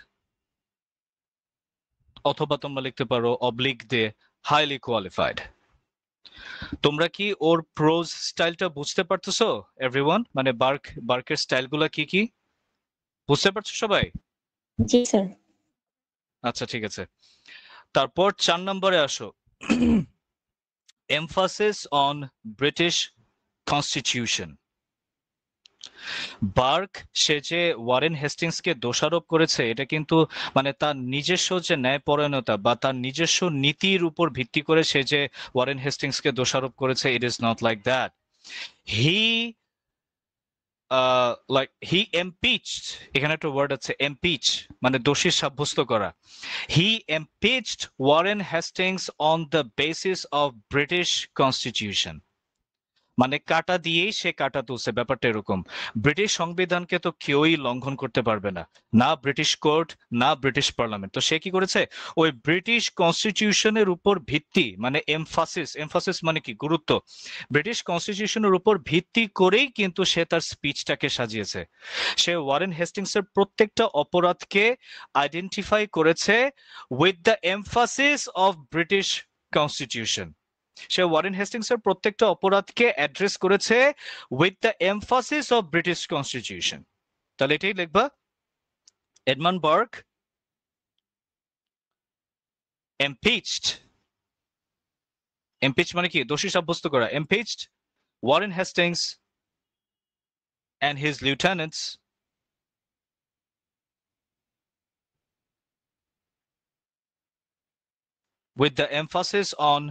অথবা তোমরা লিখতে পারো অবলিক দিয়ে হাইলি কোয়ালিফাইড। তোমরা কি ওর প্রোজ স্টাইলটা বুঝতে পারতেছো এভরিওয়ান? মানে বার্কের স্টাইলগুলো কি কি বুঝতে পারছো সবাই? জি স্যার। আচ্ছা, ঠিক আছে। তারপর 4 নম্বরে আসো, emphasis on British constitution. Burke সে যে ওয়ারেন হেস্টিংসকে দোষারোপ করেছে, এটা কিন্তু মানে তার নিজস্ব যে ন্যায়পরায়ণতা বা তার নিজস্ব নীতির উপর ভিত্তি করে সে যে ওয়ারেন হেস্টিংসকে দোষারোপ করেছে, it is not like that. He he impeached, এখানে একটা ওয়ার্ড আছে এমপিচ, মানে দোষী সাব্যস্ত করা। He impeached Warren Hastings on the basis of British constitution. মানে কাটা দিয়েই সে কাটা তুলছে, ব্যাপারটা এরকম। ব্রিটিশ সংবিধানকে তো কেউই লঙ্ঘন করতে পারবে না, না ব্রিটিশ কোর্ট, না ব্রিটিশ পার্লামেন্ট। তো সে কি করেছে, ওই ব্রিটিশ কনস্টিটিউশনের উপর ভিত্তি, মানে এমফাসিস, এমফাসিস মানে কি, গুরুত্ব, ব্রিটিশ কনস্টিটিউশনের উপর ভিত্তি করেই কিন্তু সে তার স্পিচটাকে সাজিয়েছে। সে ওয়ারেন হেস্টিংসের প্রত্যেকটা অপরাধকে আইডেন্টিফাই করেছে with the emphasis of British constitution. সে ওয়ারেন হেস্টিংসের প্রত্যেকটা অপরাধকে অ্যাড্রেস করেছে with the emphasis of British constitution. তাহলে এটাই লিখবা, এডমান্ড বার্গ impeached, impeach মানে কি, দোষী সাব্যস্ত করা, impeached Warren Hastings and his lieutenants with the emphasis on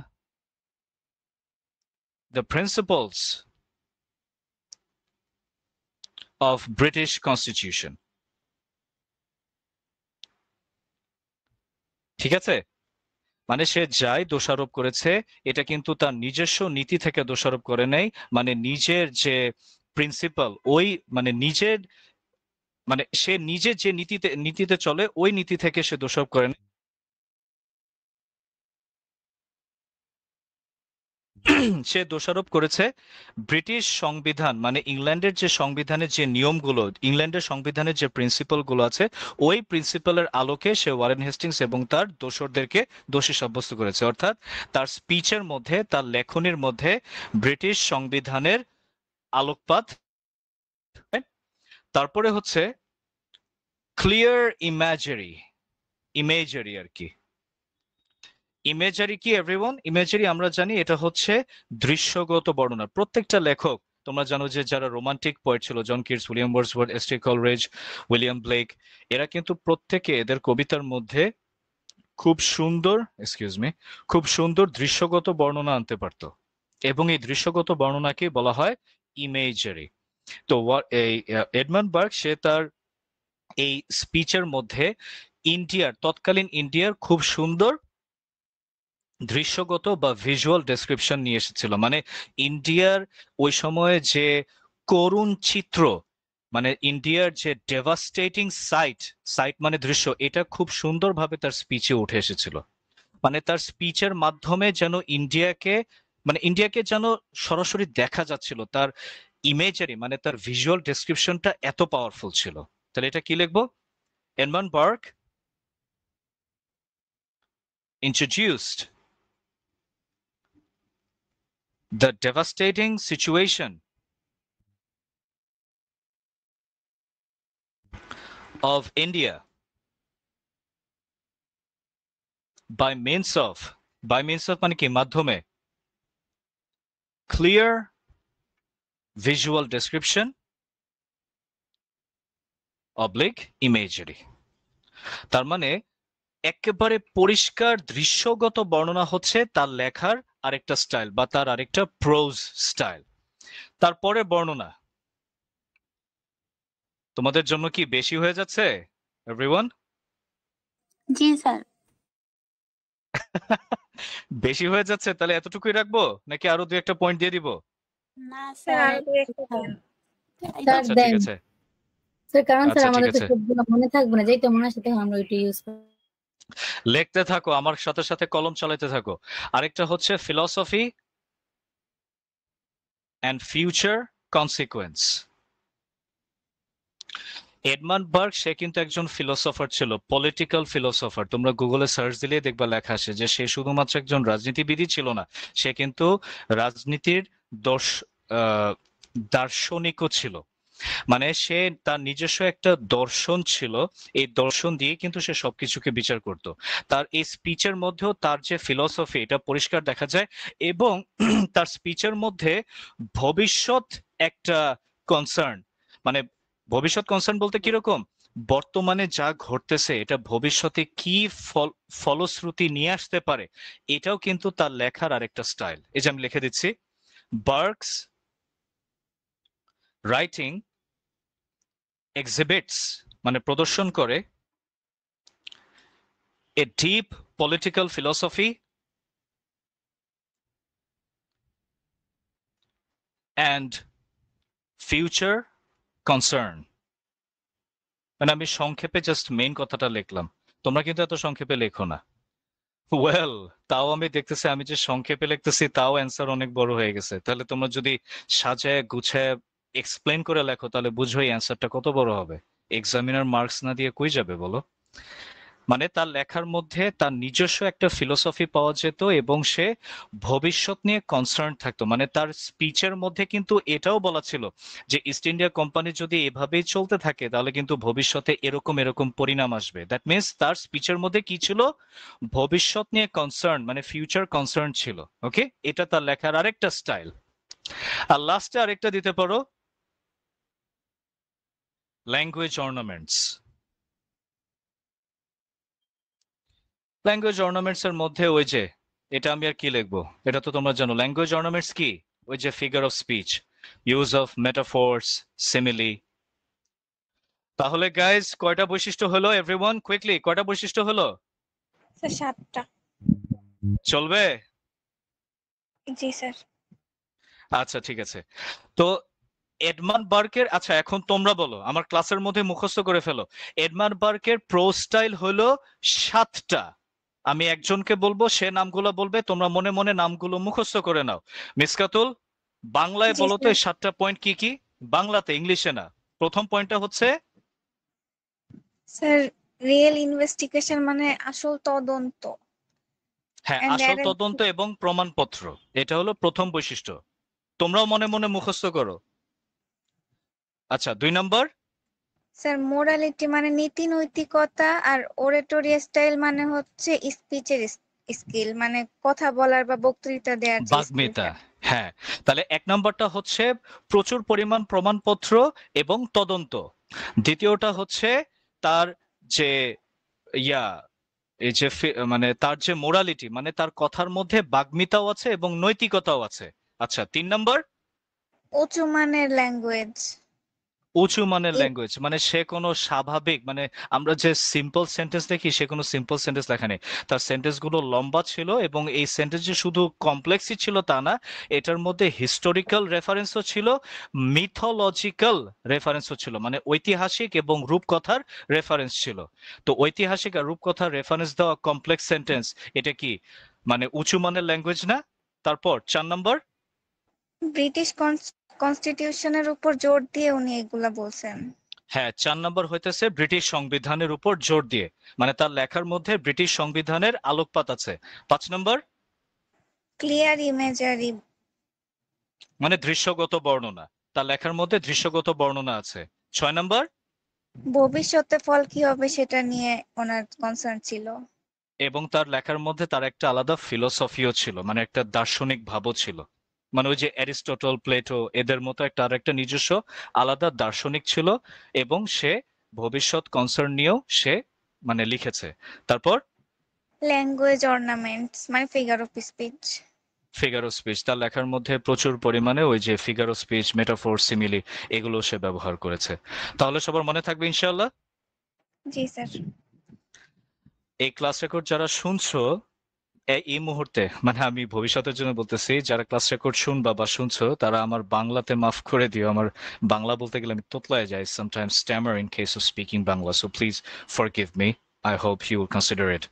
the principles of British Constitution. ঠিক আছে, মানে সে যাই দোষারোপ করেছে এটা কিন্তু তার নিজস্ব নীতি থেকে দোষারোপ করে নাই, মানে নিজের যে প্রিন্সিপাল, ওই মানে নিজের, মানে সে নিজে যে নীতিতে নীতিতে চলে ওই নীতি থেকে সে দোষারোপ করে নাই। সে দোষারোপ করেছে ব্রিটিশ সংবিধান, মানে ইংল্যান্ডের যে সংবিধানের যে নিয়মগুলো, ইংল্যান্ডের সংবিধানের যে প্রিন্সিপাল গুলো আছে, ওই প্রিন্সিপালের আলোকে সে ওয়ারেন হেস্টিংস এবং তার দোসরদেরকে দোষী সাব্যস্ত করেছে। অর্থাৎ তার স্পিচের মধ্যে, তার লেখনির মধ্যে ব্রিটিশ সংবিধানের আলোকপাত। তারপরে হচ্ছে ক্লিয়ার ইমেজারি, ইমেজারি আর কি, ইমেজারি কি এভরিওয়ান, ইমেজারি আমরা জানি এটা হচ্ছে দৃশ্যগত বর্ণনা। প্রত্যেকটা লেখক, তোমরা জানো যে যারা রোমান্টিক পোয়েট ছিল, John Keats, William Wordsworth, S T Coleridge, William Blake, এরা কিন্তু প্রত্যেকে এদের কবিতার মধ্যে খুব সুন্দর, এক্সকিউজ মি, খুব সুন্দর দৃশ্যগত বর্ণনা আনতে পারত, এবং এই দৃশ্যগত বর্ণনাকে বলা হয় ইমেজারি। তো এই এডমান্ড বার্গ সে তার এই স্পিচের মধ্যে ইন্ডিয়ার, তৎকালীন ইন্ডিয়ার খুব সুন্দর দৃশ্যগত বা ভিজুয়াল ডেসক্রিপশন নিয়ে এসেছিল। মানে ইন্ডিয়ার ওই সময়ে যে করুণ চিত্র, মানে ইন্ডিয়ার যে ডেভাস্টেটিং সাইট, সাইট মানে দৃশ্য, এটা খুব সুন্দরভাবে তার স্পিচে উঠে এসেছিল। মানে তার স্পিচের মাধ্যমে যেন ইন্ডিয়াকে, মানে ইন্ডিয়াকে যেন সরাসরি দেখা যাচ্ছিল, তার ইমেজারি মানে তার ভিজুয়াল ডেসক্রিপশনটা এত পাওয়ারফুল ছিল। তাহলে এটা কি লিখবো, Edmund Burke introduced the devastating situation of India by means of, মানে কি, মাধ্যমে clear visual description oblique imagery। তার মানে একেবারে পরিষ্কার দৃশ্যগত বর্ণনা হচ্ছে তার লেখার আরেকটা স্টাইল বা তার আরেকটা প্রোজ স্টাইল। তারপরে বর্ণনা তোমাদের জন্য কি বেশি হয়ে যাচ্ছে এভরিওয়ান? জি স্যার। বেশি হয়ে যাচ্ছে, তাহলে এতটুকুই রাখবো নাকি আরো দুই একটা পয়েন্ট দিয়ে দিব? না স্যার স্যার, আরো দু একটা দেন। স্যার আচ্ছা ঠিক দেন আছে, স্যার, কারণ স্যার আচ্ছা ঠিক আমাদের তো আছে, সবগুলো মনে থাকবে না, যেটা মনে আসে তখন আমরা ওইটা ইউজ করব। লিখতে থাকো, আমার সাথে সাথে কলম চালাতে থাকো। আরেকটা হচ্ছে philosophy and future consequence. Edmund Burke সে কিন্তু একজন ফিলোসফার ছিল, পলিটিক্যাল ফিলোসফার। তোমরা গুগলে সার্চ দিলে দেখবা লেখা আসে যে সে শুধুমাত্র একজন রাজনীতিবিদই ছিল না, সে কিন্তু রাজনীতির দার্শনিকও ছিল। মানে সে তার নিজস্ব একটা দর্শন ছিল, এই দর্শন দিয়ে কিন্তু সে সবকিছুকে বিচার করত। তার এই স্পিচের মধ্যেও তার যে ফিলসফি এটা পরিষ্কার দেখা যায়, এবং তার স্পিচের মধ্যে ভবিষ্যৎ একটা কনসার্ন, মানে ভবিষ্যৎ কনসার্ন বলতে কিরকম, বর্তমানে যা ঘটতেছে এটা ভবিষ্যতে কি ফলশ্রুতি নিয়ে আসতে পারে, এটাও কিন্তু তার লেখার আরেকটা স্টাইল। এই যে আমি লিখে দিচ্ছি, বার্গস রাইটিং exhibits মানে প্রদর্শন করে a deep political philosophy and future concern. মানে আমি সংক্ষেপে জাস্ট মেইন কথাটা লিখলাম, তোমরা কিন্তু এত সংক্ষেপে লেখো না। ওয়েল, তাও আমি দেখতেছি আমি যে সংক্ষেপে লিখতেছি তাও অ্যান্সার অনেক বড় হয়ে গেছে। তাহলে তোমরা যদি সাজায় গুছায় এক্সপ্লেন করে লেখো তাহলে বুঝো এই অ্যান্সারটা কত বড় হবে। এক্সামিনার মার্কস না দিয়ে কই যাবে বলো? মানে তার লেখার মধ্যে তার নিজস্ব একটা ফিলোসফি পাওয়া যেত এবং সে ভবিষ্যৎ নিয়ে কনসার্ন থাকতো। মানে তার স্পিচের মধ্যে কিন্তু এটাও বলা ছিল যে ইস্ট ইন্ডিয়া কোম্পানি যদি এভাবেই চলতে থাকে তাহলে কিন্তু ভবিষ্যতে এরকম এরকম পরিণাম আসবে। দ্যাট মিনস তার স্পিচের মধ্যে কি ছিল? ভবিষ্যৎ নিয়ে কনসার্ন, মানে ফিউচার কনসার্ন ছিল। ওকে, এটা তার লেখার আরেকটা স্টাইল। আর লাস্টে আরেকটা দিতে পারো, ল্যাঙ্গুয়েজ অর্নামেন্টস। ল্যাঙ্গুয়েজ অর্নামেন্টস এর মধ্যে ওই যে, এটা আমি আর কি লিখবো, এটা তো তোমরা জানো। ল্যাঙ্গুয়েজ অর্নামেন্টস কি? ওই যে figure of speech, use of metaphors, simile. তাহলে গাইজ কয়টা বৈশিষ্ট্য হলো? এভরিওয়ান কুইকলি, কয়টা বৈশিষ্ট্য হলো? স্যার 7টা। চলবে? জি স্যার। আচ্ছা ঠিক আছে। তো এডমান্ড বার্কের, আচ্ছা এখন তোমরা বলো, আমার ক্লাসের মধ্যে মুখস্থ করে ফেলো। এডমান্ড বার্কের প্রো স্টাইল হলো 7টা। আমি একজনকে বলবো, সে নামগুলো বলবে, তোমরা মনে মনে নামগুলো মুখস্থ করে নাও। মিসকাতুল, বাংলায় জি বলো তো স্যার। এই 7টা পয়েন্ট কি কি? বাংলাতে, ইংলিশে না। প্রথম পয়েন্টটা হচ্ছে, স্যার রিয়েল ইনভেস্টিগেশন মানে আসল তদন্ত। হ্যাঁ, And আসল there তদন্ত এবং প্রমাণপত্র। এটা হলো প্রথম বৈশিষ্ট্য। তোমরাও মনে মনে মুখস্থ করো। আচ্ছা, 2 নম্বর, স্যার মোরালিটি মানে নীতি নৈতিকতা, আর ওরেটরি স্টাইল মানে হচ্ছে স্পিচের স্কিল, মানে কথা বলার বা বক্তৃতা দেওয়ার যে বাগ্মিতা। স্কিলটা। হ্যাঁ, তাহলে 1 নম্বরটা হচ্ছে প্রচুর পরিমাণ প্রমাণপত্র এবং তদন্ত। দ্বিতীয়টা হচ্ছে তার যে ইয়া, এই যে মানে তার যে মোরালিটি, মানে তার কথার মধ্যে বাগ্মিতাও আছে এবং নৈতিকতাও আছে। আচ্ছা, 3 নম্বর, উঁচু মানের ল্যাঙ্গুয়েজ। উঁচু মানের ল্যাঙ্গুয়েজ, মানে সে কোনো স্বাভাবিক, মানে আমরা যে সিম্পল সেন্টেন্স দেখি সে কোনো সিম্পল সেন্টেন্স লেখা নেই। তার সেন্টেন্স গুলো লম্বা ছিল এবং এই সেন্টেন্স যে শুধু কমপ্লেক্সই ছিল তা না, এটার মধ্যে হিস্টোরিক্যাল রেফারেন্সও ছিল, মিথোলজিক্যাল রেফারেন্সও ছিল, মানে ঐতিহাসিক এবং রূপকথার রেফারেন্স ছিল। তো ঐতিহাসিক আর রূপকথার রেফারেন্স দেওয়া কমপ্লেক্স সেন্টেন্স, এটা কি মানে উঁচু মানের ল্যাঙ্গুয়েজ না? তারপর 4 নম্বর, ব্রিটিশ কনস্টিটিউশনের উপর জোর দিয়ে উনি এগুলা বলছেন। হ্যাঁ 4 নম্বর হইতেছে ব্রিটিশ সংবিধানের উপর জোর দিয়ে, মানে তার লেখার মধ্যে ব্রিটিশ সংবিধানের আলোকপাত আছে। 5 নম্বর, ক্লিয়ার ইমেজারি। মানে দৃশ্যগত বর্ণনা, তার লেখার মধ্যে দৃশ্যগত বর্ণনা আছে। 6 নম্বর, ভবিষ্যতে ফল কি হবে সেটা নিয়ে ওনার কনসার্ন ছিল। এবং তার লেখার মধ্যে তার একটা আলাদা ফিলোসফিও ছিল, মানে একটা দার্শনিক ভাবও ছিল। মানে ওই যে অ্যারিস্টটল, প্লেটো, এদের মতো একটা আর একটা নিজস্ব আলাদা দার্শনিক ছিল এবং সে ভবিষ্যৎ কনসার্ন নিয়েও সে মানে লিখেছে। তারপর ল্যাঙ্গুয়েজ অর্নামেন্টস মানে figure of speech. Figure of speech, তার লেখার মধ্যে প্রচুর পরিমাণে ওই যে figure of speech, metaphor, simile, এগুলো সে ব্যবহার করেছে। তাহলে সবার মনে থাকবে ইনশাআল্লাহ। জি স্যার। এই ক্লাস রেকর্ড যারা শুনছো এই মুহূর্তে, মানে আমি ভবিষ্যতের জন্য বলতেছি, যারা ক্লাস রেকর্ড শুনবা বা শুনছো তারা আমার বাংলাতে মাফ করে দিও। আমার বাংলা বলতে গেলে আমি তোতলায় যাই, sometimes stammer in case of speaking Bangla, so please forgive me. I hope you will consider it.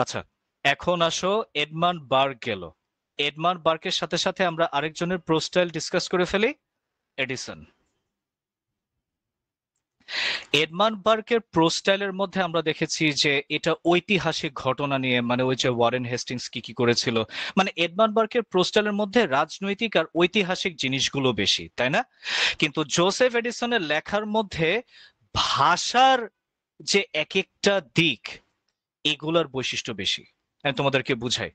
আচ্ছা, এখন আসো এডমান্ড বার্গ গেল। এডমান্ড বার্গের সাথে সাথে আমরা আরেকজনের প্রোস্টাইল ডিসকাস করে ফেলি, এডিসন। এডমান্ড বার্গের প্রোস্টাইলের মধ্যে আমরা দেখেছি যে এটা ঐতিহাসিক ঘটনা নিয়ে, মানে ওই যে ওয়ারেন হেস্টিংস কি কি করেছিল, মানে এডমান্ড বার্গের প্রোস্টাইলের মধ্যে রাজনৈতিক আর ঐতিহাসিক জিনিসগুলো বেশি, তাই না? কিন্তু জোসেফ এডিসনের লেখার মধ্যে ভাষার যে এক একটা দিক, এগুলোর বৈশিষ্ট্য বেশি। আমি তোমাদেরকে বুঝাই।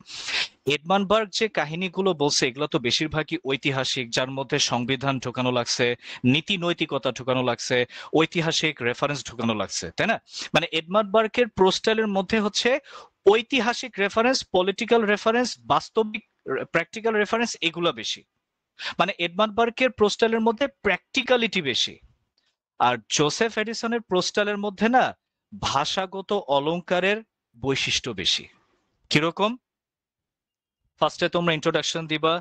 এডমান্ড বার্গ যে কাহিনীগুলো বলছে এগুলো তো বেশিরভাগই ঐতিহাসিক, যার মধ্যে সংবিধান ঢোকানো লাগছে, নীতি নৈতিকতা ঢোকানো লাগছে, ঐতিহাসিক রেফারেন্স ঢোকানো লাগছে, তাই না? মানে এডমান্ড বার্গের প্রোস্টাইলের মধ্যে হচ্ছে ঐতিহাসিক রেফারেন্স, পলিটিক্যাল রেফারেন্স, বাস্তবিক প্র্যাকটিক্যাল রেফারেন্স, এগুলো বেশি। মানে এডমান্ড বার্গের প্রোস্টাইলের মধ্যে প্র্যাকটিক্যালিটি বেশি। আর জোসেফ এডিসনের প্রোস্টাইলের মধ্যে না ভাষাগত অলংকারের বৈশিষ্ট্য বেশি। কিরকম? ফার্স্টে তোমরা ইন্ট্রোডাকশন দিবা,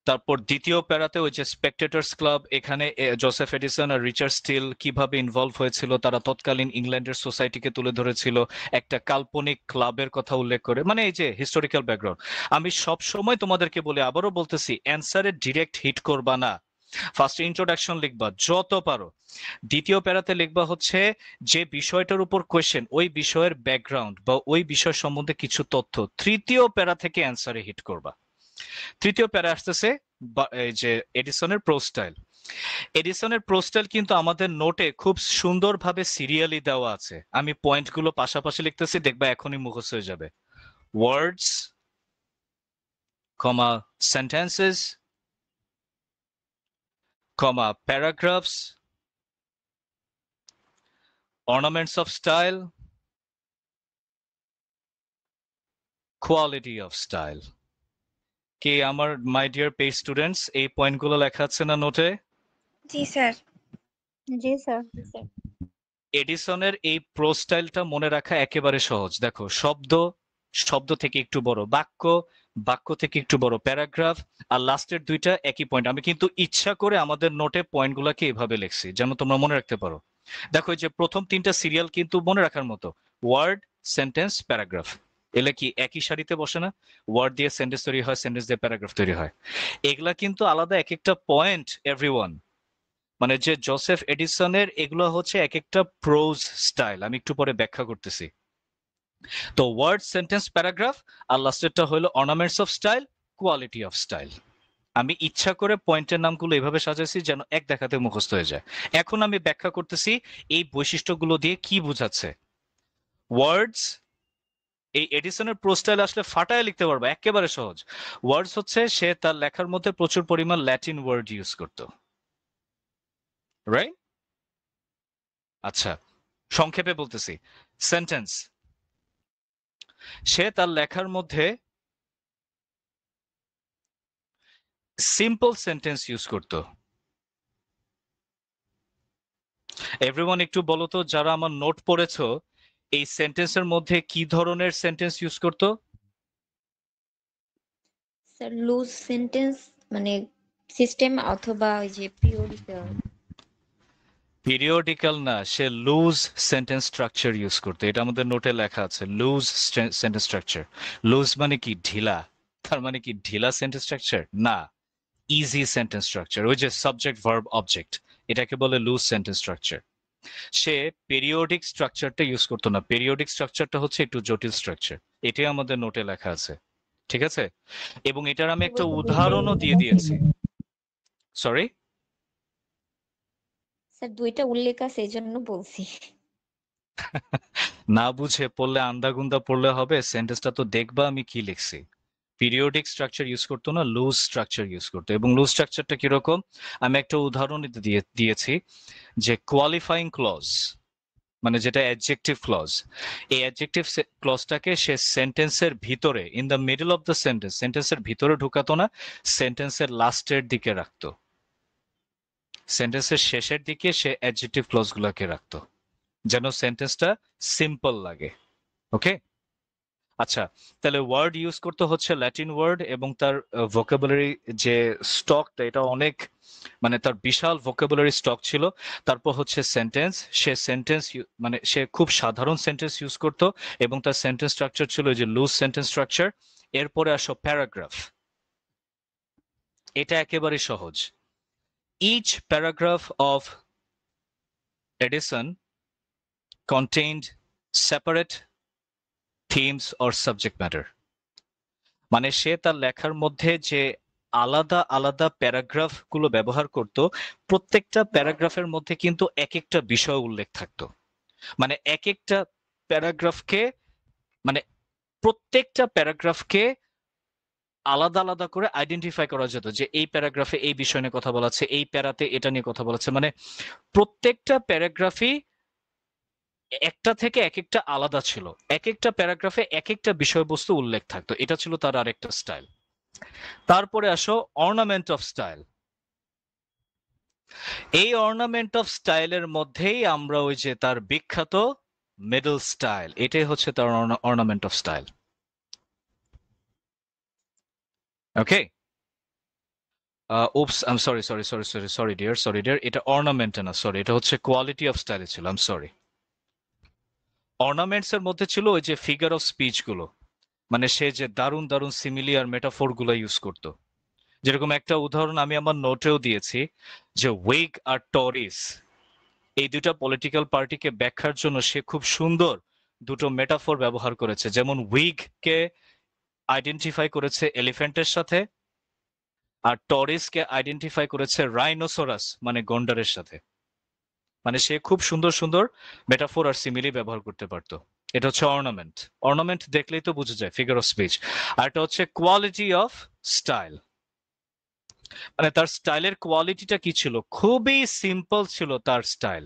তারপর দ্বিতীয় প্যারাতে ওই যে স্পেকটেটরস ক্লাব, এখানে জোসেফ এডিসন আর রিচার্ড স্টিল কিভাবে ইনভলভ হয়েছিল, তারা তৎকালীন ইংল্যান্ডের সোসাইটিকে তুলে ধরেছিল একটা কাল্পনিক ক্লাবের কথা উল্লেখ করে, মানে এই যে হিস্টোরিক্যাল ব্যাকগ্রাউন্ড। আমি সব সময় তোমাদেরকে বলি, আবারও বলতেছি, অ্যান্সারে ডিরেক্ট হিট করবা না, ফার্স্ট ইন্ট্রোডাকশন লিখবা যত পারো, দ্বিতীয় প্যারাতে লিখবা হচ্ছে যে বিষয়টার উপর কোয়েশ্চেন, ওই বিষয়ের ব্যাকগ্রাউন্ড বা ওই বিষয় সম্বন্ধে কিছু তথ্য, তৃতীয় প্যারা থেকে অ্যান্সারে হিট করবা। তৃতীয় প্যারা আসতেছে এই যে এডিসনের প্রো স্টাইল। এডিসনের প্রো স্টাইল কিন্তু আমাদের নোটে খুব সুন্দরভাবে সিরিয়ালি দেওয়া আছে, আমি পয়েন্টগুলো পাশাপাশি লিখতেছি, দেখবা এখনই মুখস্থ হয়ে যাবে। Words, comma sentences, comma paragraphs, ornaments of style, quality of style। কি আমার মাই ডিয়ার পেজ স্টুডেন্টস, এই পয়েন্টগুলো লেখা আছে না নোটে? জি স্যার। জি স্যার। এডিসনের এই প্রো স্টাইলটা মনে রাখা একেবারে সহজ। দেখো, শব্দ, শব্দ থেকে একটু বড় বাক্য, বাক্য থেকে একটু বড় প্যারাগ্রাফ, আর লাস্টের দুইটা একই পয়েন্ট। আমি কিন্তু ইচ্ছা করে আমাদের নোটে পয়েন্টগুলোকে এভাবে লিখছি যেন তোমরা মনে রাখতে পারো। দেখো, এই যে প্রথম তিনটা সিরিয়াল কিন্তু মনে রাখার মতো, ওয়ার্ড, সেন্টেন্স, প্যারাগ্রাফ, এলে কি একই সারিতে বসে না? ওয়ার্ড দিয়ে সেন্টেন্স তৈরি হয়, সেন্টেন্স দিয়ে প্যারাগ্রাফ তৈরি হয়। এগুলা কিন্তু আলাদা এক একটা পয়েন্ট এভরিওয়ান, মানে যে জোসেফ এডিসনের এগুলো হচ্ছে এক একটা প্রোজ স্টাইল, আমি একটু পরে ব্যাখ্যা করতেছি। তো ওয়ার্ড, সেন্টেন্স, প্যারাগ্রাফ, আর লাস্টেরটা হলো ornaments of style, quality of style. আমি ইচ্ছা করে পয়েন্টের নামগুলো এভাবে সাজাইছি যেন এক দেখাতে মুখস্থ হয়ে যায়। এখন আমি ব্যাখ্যা করতেছি এই বৈশিষ্ট্যগুলো দিয়ে কি বোঝাচ্ছে। ওয়ার্ডস, এই এডিসনের প্রো স্টাইল আসলে ফাটায় লিখতে পারবো, একেবারে সহজ। ওয়ার্ডস হচ্ছে সে তার লেখার মধ্যে প্রচুর পরিমাণ ল্যাটিন ওয়ার্ড ইউজ করতো, রাইট? আচ্ছা, সংক্ষেপে বলতেছি। সেন্টেন্স, সে তার লেখার মধ্যে সিম্পল সেন্টেন্স ইউজ করতো। এভরিওয়ান একটু বলো তো, যারা আমার নোট পড়েছো, এই সেন্টেন্সের মধ্যে কি ধরনের সেন্টেন্স ইউজ করতো? স্যার লুজ সেন্টেন্স মানে সিস্টেম অথবা ওই যে পিরিয়ডিক্যাল। পিরিয়ডিক্যাল না, সে লুজ সেন্টেন্স স্ট্রাকচার ইউজ করতো, এটা আমাদের নোটে লেখা আছে, লুজ সেন্টেন্স স্ট্রাকচার। লুজ মানে কি? ঢিলা। তার মানে কি ঢিলা সেন্টেন্স স্ট্রাকচার? না, ইজি সেন্টেন্স স্ট্রাকচার, ওই যে সাবজেক্ট ভার্ব অবজেক্ট, এটাকে বলে লুজ সেন্টেন্স স্ট্রাকচার। সে পেরিওডিক স্ট্রাকচারটা ইউজ করতো না, পেরিওডিক স্ট্রাকচারটা হচ্ছে একটু জটিল স্ট্রাকচার, এটাই আমাদের নোটে লেখা আছে, ঠিক আছে? এবং এটার আমি একটা উদাহরণও দিয়ে দিয়েছি। সরি স্যার দুইটা উল্লেখ আছে এই জন্য বলছি। না বুঝে পড়লে, আন্দাগুন্দা পড়লে হবে? সেন্টেন্সটা তো দেখবা আমি কি লিখছি। পিরিয়ডিক স্ট্রাকচার ইউজ করতো না, লুজ স্ট্রাকচার ইউজ করতো। এবং লুজ স্ট্রাকচারটা কিরকম, আমি একটা উদাহরণ দিয়েছি, যে কোয়ালিফাইং ক্লজ, মানে যেটা অ্যাডজেক্টিভ ক্লজ, এই অ্যাডজেক্টিভ ক্লজটাকে সে সেন্টেন্সের ভিতরে, in the middle of the sentence, সেন্টেন্সের ভিতরে ঢুকাতো না, সেন্টেন্সের লাস্টের দিকে রাখতো, সেন্টেন্সের শেষের দিকে সে অ্যাডজেক্টিভ ক্লজগুলোকে রাখতো যেন সেন্টেন্সটা সিম্পল লাগে। ওকে, আচ্ছা, তাহলে ওয়ার্ড ইউজ করতে হচ্ছে ল্যাটিন ওয়ার্ড, এবং তার ভোকাবুলারি যে স্টকটা, এটা অনেক, মানে তার বিশাল ভোকাবুলারি স্টক ছিল। তারপর হচ্ছে সেন্টেন্স, সে সেন্টেন্স মানে সে খুব সাধারণ সেন্টেন্স ইউজ করতো, এবং তার সেন্টেন্স স্ট্রাকচার ছিল যে লুজ সেন্টেন্স স্ট্রাকচার। এরপরে আসো প্যারাগ্রাফ, এটা একেবারে সহজ। Each paragraph of Addison contained separate themes or subject matter, মানে সে তার লেখার মধ্যে যে আলাদা আলাদা প্যারাগ্রাফ গুলো ব্যবহার করত, প্রত্যেকটা প্যারাগ্রাফের মধ্যে কিন্তু এক একটা বিষয় উল্লেখ থাকতো। মানে এক একটা প্যারাগ্রাফকে, মানে প্রত্যেকটা প্যারাগ্রাফকে আলাদা আলাদা করে আইডেন্টিফাই করা যেত যে এই প্যারাগ্রাফে এই বিষয় নিয়ে কথা বলা আছে, এই প্যারাতে এটা নিয়ে কথা বলা আছে। মানে প্রত্যেকটা প্যারাগ্রাফই একটা থেকে এক একটা আলাদা ছিল, এক একটা প্যারাগ্রাফে এক একটা বিষয়বস্তু উল্লেখ থাকতো, এটা ছিল তার আরেকটা স্টাইল। তারপরে আসো অর্নামেন্ট অফ স্টাইল। এই অর্নামেন্ট অফ স্টাইলের মধ্যেই আমরা ওই যে তার বিখ্যাত মিডল স্টাইল, এটাই হচ্ছে তার ornament of style. Okay, ওপস, I am sorry dear, এটা অর্নামেন্ট না, সরি, এটা হচ্ছে কোয়ালিটি অফ স্টাইলে ছিল, আই এম সরি। অর্নামেন্টস এর মধ্যে ছিল ওই যে ফিগার অফ স্পিচ গুলো, মানে সে যে দারুণ দারুণ সিমিলি আর মেটাফোর গুলো ইউজ করতো। যেরকম একটা উদাহরণ আমি আমার নোটেও দিয়েছি, যে উইগ আর টরিস, এই দুটা পলিটিক্যাল পার্টিকে ব্যাখ্যার জন্য সে খুব সুন্দর দুটো মেটাফোর ব্যবহার করেছে। যেমন উইগ কে আইডেন্টিফাই করেছে এলিফ্যান্টের সাথে, আর টরিস কে আইডেন্টিফাই করেছে রাইনোসরাস মানে গন্ডারের সাথে। মানে সে খুব সুন্দর সুন্দর মেটাফোর আর সিমিলি ব্যবহার করতে পারতো। এটা হচ্ছে অর্নামেন্ট। অর্নামেন্ট দেখলেই তো বোঝা যায় ফিগার অফ স্পিচ। আর এটা হচ্ছে কোয়ালিটি অফ স্টাইল, মানে তার স্টাইলের কোয়ালিটিটা কি ছিল, খুবই সিম্পল ছিল তার স্টাইল।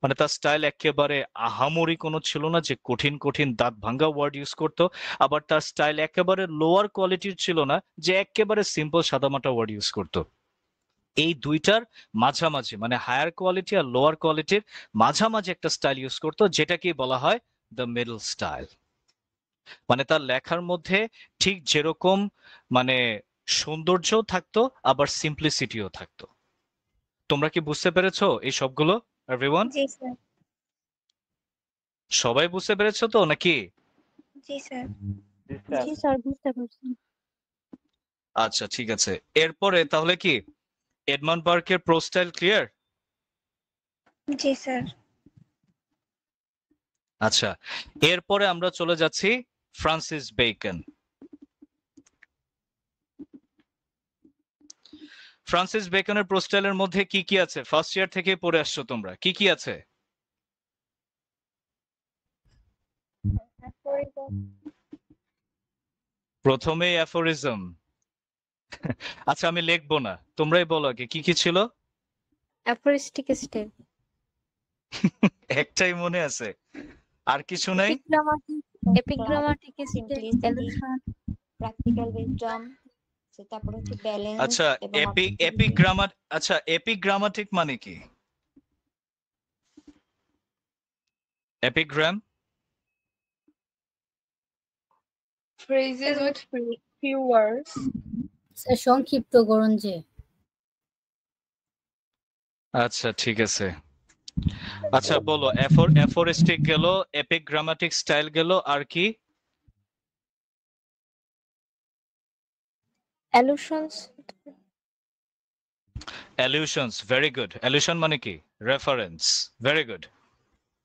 মানে তার স্টাইল একেবারে আহামরি কোনো ছিল না যে কঠিন কঠিন দাঁত ভাঙ্গা ওয়ার্ড ইউজ করতো, আবার তার স্টাইল একেবারে লোয়ার কোয়ালিটির ছিল না যে একেবারে সিম্পল সাদামাটা ওয়ার্ড ইউজ করতো। এই দুইটার মাঝামাঝি, মানে হায়ার কোয়ালিটি আর লোয়ার কোয়ালিটির মাঝামাঝি একটা স্টাইল ইউজ করতো, যেটাকে বলা হয় দ্য মিডল স্টাইল। মানে তার লেখার মধ্যে ঠিক যেরকম মানে সৌন্দর্যও থাকতো, আবার সিম্পলিসিটিও থাকতো। তোমরা কি বুঝতে পেরেছো এই সবগুলো এভরিওয়ান? জি স্যার। সবাই বুঝতে পেরেছো তো নাকি? জি স্যার। জি স্যার, বুঝতে পারছি। আচ্ছা ঠিক আছে, এরপরে তাহলে কি এডমন্ড বার্কের প্রো স্টাইল ক্লিয়ার? জি স্যার। আচ্ছা, এরপরে আমরা চলে যাচ্ছি ফ্রান্সিস বেকন। ফ্রান্সিস বেকনের প্রো স্টাইলের মধ্যে কি কি আছে? ফার্স্ট ইয়ার থেকে পড়ে আসছো তোমরা, কি কি আছে? প্রথমেই অ্যাফোরিজম। আচ্ছা আমি লিখবো না, তোমরাই বলো আগে কি কি ছিল। অ্যাফোরিস্টিক স্টাইল, একটাই মনে আছে, আর কিছু নাই? Epigrammatic style, simplicity, allusion, practical wisdom, তারপর হচ্ছে ব্যালেন্স আচ্ছা এবং এপিগ্রামার, আচ্ছা এপিগ্রামাটিক মানে কি? Epigram phrases with few words. সংক্ষিপ্তকরণ যে। আচ্ছা ঠিক আছে। আচ্ছা বলো, অ্যাফোরিস্টিক গেল, এপিগ্রামাটিক স্টাইল গেল, আর কি? অ্যালুশনস, অ্যালিউশনস, ভেরি গুড। অ্যালিউশন মানে কি? Reference, very good.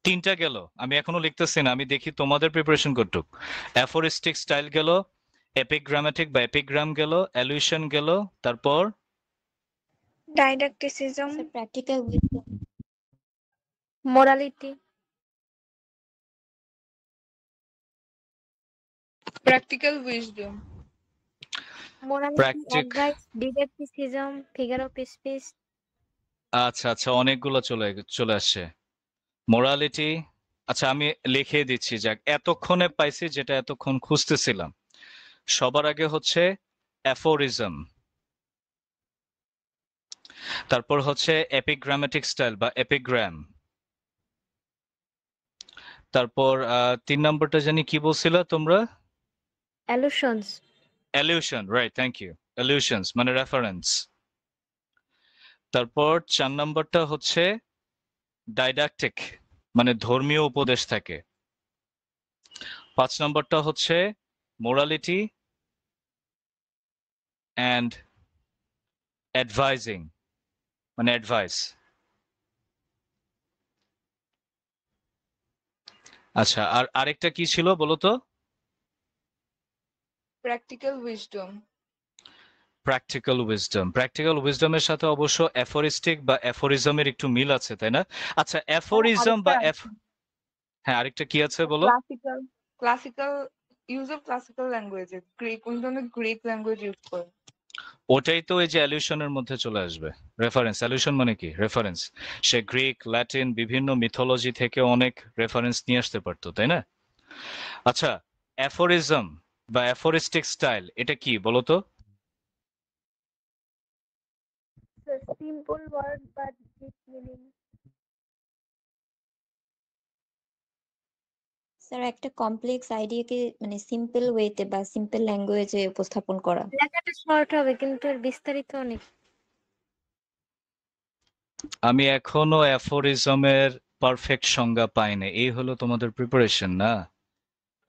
তিনটা গেল, আমি এখনো লিখতেছি না, আমি দেখি তোমাদের প্রিপারেশন কতটুক। অ্যাফোরিস্টিক স্টাইল গেল, এপিগ্রামাটিক বা এপিগ্রাম গেল, অ্যালিউশন গেল, তারপর didacticism, practical wisdom, morality, Practical wisdom. Morality, practice. Advice, didacticism, figure of speech. আচ্ছা আচ্ছা, অনেকগুলো চলে আসছে। মোরালিটি, আচ্ছা আমি লিখে দিচ্ছি, যাক এতক্ষণে পাইছি যেটা এতক্ষণ খুঁজতেছিলাম। সবার আগে হচ্ছে অ্যাফোরিজম, তারপর হচ্ছে এপিগ্রামেটিক স্টাইল বা এপিগ্রাম, তারপর 3 নম্বরটা জানি কি বলছিল তোমরা? অ্যালুশনস, অ্যালিউশন, রাইট, থ্যাংক ইউ। অ্যালিউশনস মানে রেফারেন্স। তারপর 4 নম্বরটা হচ্ছে ডাইডাক্টিক, মানে ধর্মীয় উপদেশ থাকে। 5 নম্বরটা হচ্ছে মোরালিটি অ্যান্ড অ্যাডভাইজিং, মানে অ্যাডভাইস। আচ্ছা, আর আরেকটা কি ছিল বলো তো? Practical wisdom. Practical wisdom. Practical উইজডমের সাথে অবশ্য অ্যাফোরিস্টিক বা অ্যাফোরিজমের একটু মিল আছে, তাই না? আচ্ছা অ্যাফোরিজম বা হ্যাঁ আরেকটা কি আছে বলো? Classical use of classical languages. Greek, উনি অনেক Greek language use করে। ওটাই তো এই যে অ্যালিউশনের মধ্যে চলে আসবে, রেফারেন্স। অ্যালিউশন মানে কি? রেফারেন্স। সে গ্রিক, ল্যাটিন, বিভিন্ন মিথোলজি থেকে অনেক রেফারেন্স নিয়ে আসতে পারতো, তাই না? আচ্ছা, অ্যাফোরিজম বা অ্যাফোরিস্টিক স্টাইল এটা কি বলো তো? Simple word but deep meaning. Sir একটা কমপ্লেক্স আইডিয়াকে মানে সিম্পল ওয়েতে বা সিম্পল ল্যাঙ্গুয়েজে উপস্থাপন করা। লেখাটা শর্ট হবে কিন্তু এর বিস্তারিত অনেক। আমি এখনো অ্যাফোরিজমের পারফেক্ট সংজ্ঞা পাইনি। এই হলো তোমাদের প্রিপারেশন না?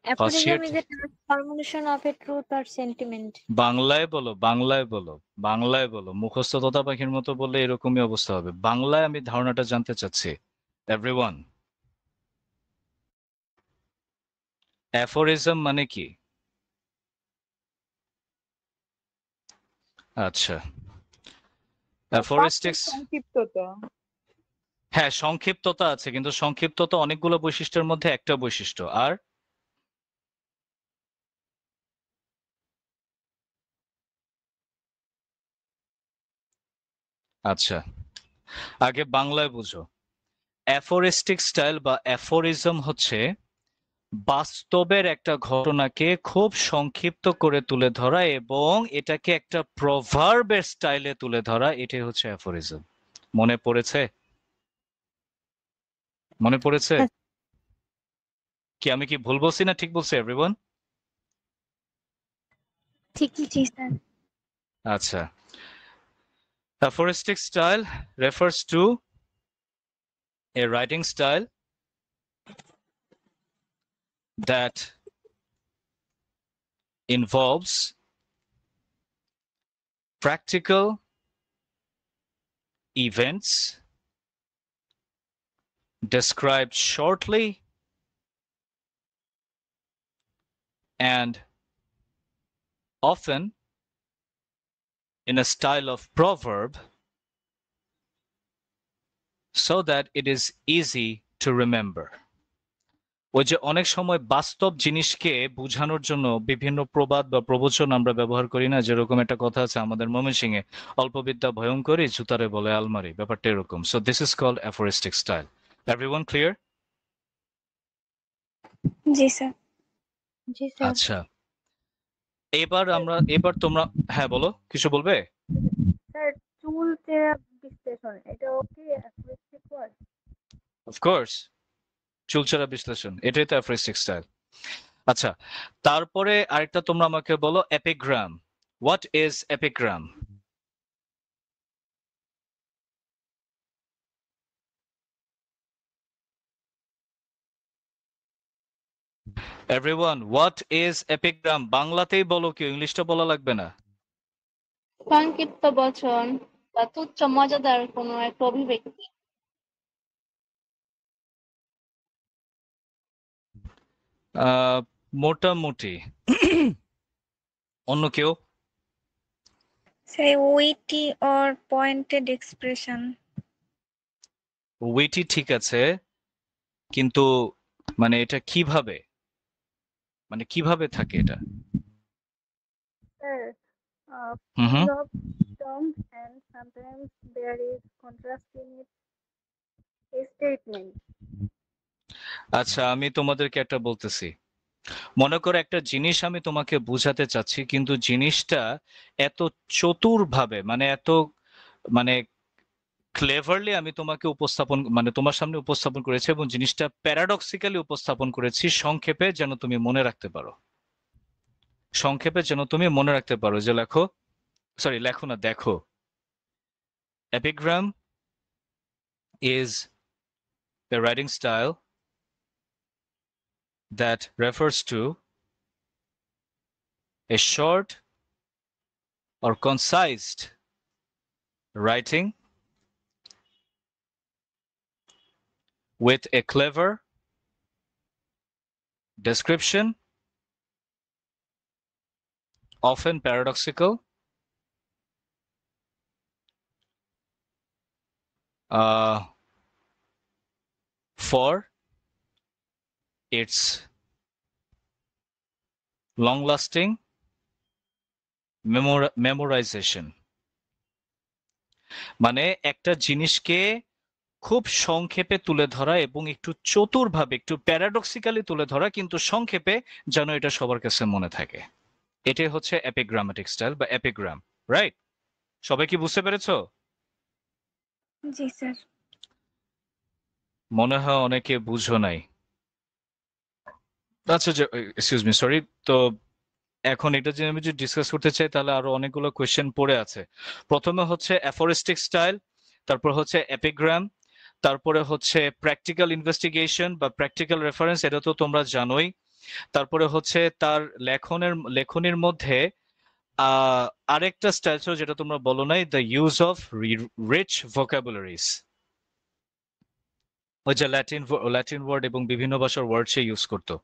Aphorism First is a transformation of a truth or sentiment. বাংলায় বলো, বাংলায় বলো, বাংলায় বলো। মুখস্থ তোতা পাখির মতো বললে এরকমই অবস্থা হবে। বাংলায় আমি ধারণাটা জানতে চাচ্ছি। এভরিওয়ান, অ্যাফোরিজম মানে কি? আচ্ছা, অ্যাফোরিস্টিক্স, সংক্ষিপ্ততা। হ্যাঁ সংক্ষিপ্ততা আছে, কিন্তু সংক্ষিপ্ততা অনেকগুলো বৈশিষ্ট্যের মধ্যে একটা বৈশিষ্ট্য। আর আচ্ছা, আগে বাংলায় বুঝো। অ্যাফোরিস্টিক স্টাইল বা অ্যাফোরিজম হচ্ছে বাস্তবের একটা ঘটনাকে খুব সংক্ষিপ্ত করে তুলে ধরা এবং এটাকে একটা প্রভার্বের স্টাইলে তুলে ধরা, এটাই হচ্ছে অ্যাফোরিজম। মনে পড়েছে? মনে পড়েছে? হ্যাঁ। কি আমি কি ভুল বলছি না ঠিক বলছি এভরিওয়ান? ঠিকই। জি স্যার। আচ্ছা, aphoristic style refers to a writing style that involves practical events described shortly and often in a style of proverb so that it is easy to remember. ওই যে অনেক সময় বাস্তব জিনিসকে বোঝানোর জন্য বিভিন্ন প্রবাদ বা প্রবচন আমরা ব্যবহার করি না? যেরকম একটা কথা আছে আমাদের ময়মনসিংহে, অল্প বিদ্যা ভয়ঙ্করী জুতারে বলে আলমারি, ব্যাপারটা এরকম। So this is called aphoristic style. Everyone clear? জি স্যার। জি স্যার। আচ্ছা, এবার তোমরা, হ্যাঁ বলো, কিছু বলবে? স্যার, চুল চেরা বিশ্লেষণ এটাও কি অ্যাফোরিস্টিক ওয়ার্ড? অফকোর্স, চুলচেরা বিশ্লেষণ, এটাই তো অ্যাফোরিস্টিক স্টাইল। আচ্ছা, তারপরে আরেকটা তোমরা আমাকে বলো, epigram. What is epigram? Everyone, what is epigram? বাংলাতেই বলো, কেউ ইংলিশটা বলা লাগবে না। সংক্ষিপ্ত বচন বা তুচ্ছ মজাদার কোনো একটা অভিব্যক্তি। মোটামুটি। অন্য কেউ? Sir weighty or pointed expression. Weighty ঠিক আছে, কিন্তু মানে এটা কিভাবে, মানে কিভাবে থাকে এটা? Sir, hmm hmm. full of terms and sometimes there is contrast in its statement. আচ্ছা, আমি তোমাদেরকে একটা বলতেছি। মনে করো একটা জিনিস আমি তোমাকে বোঝাতে চাচ্ছি, কিন্তু জিনিসটা এত চতুরভাবে, মানে এত মানে ক্লেভারলি আমি তোমাকে উপস্থাপন, মানে তোমার সামনে উপস্থাপন করেছি, এবং জিনিসটা প্যারাডক্সিক্যালি উপস্থাপন করেছি সংক্ষেপে, যেন তুমি মনে রাখতে পারো। সংক্ষেপে যেন তুমি মনে রাখতে পারো। যে লেখো, সরি লেখো না, দেখো। Epigram is a writing style that refers to a short or concise writing with a clever description, often paradoxical, for its long-lasting memorization. মানে একটা জিনিসকে খুব সংক্ষেপে তুলে ধরা এবং একটু চতুরভাবে, একটু প্যারাডক্সিক্যালি তুলে ধরা, কিন্তু সংক্ষেপে, যেন এটা সবার কাছে মনে থাকে। এটাই হচ্ছে এপিগ্রামেটিক স্টাইল বা এপিগ্রাম, রাইট? সবাই কি বুঝতে পেরেছো? জি স্যার। মনে হয় অনেকে বুঝো নাই। আচ্ছা, এক্সকিউজ মি, সরি। তো এখন এটা যে আমি যদি ডিসকাস করতে চাই, তাহলে আরো অনেকগুলো কোয়েশ্চেন পড়ে আছে। প্রথমে হচ্ছে অ্যাফোরিস্টিক স্টাইল, তারপর হচ্ছে এপিগ্রাম, তারপরে হচ্ছে প্র্যাকটিক্যাল ইনভেস্টিগেশন বা প্র্যাকটিক্যাল রেফারেন্স, এটা তো তোমরা জানোই। তারপরে হচ্ছে তার লেখনির মধ্যে আরেকটা স্টাইল ছিল যেটা তোমরা বলো নাই, the use of rich vocabularies. ওই যে ল্যাটিন ওয়ার্ড এবং বিভিন্ন ভাষার ওয়ার্ড সে ইউজ করতো।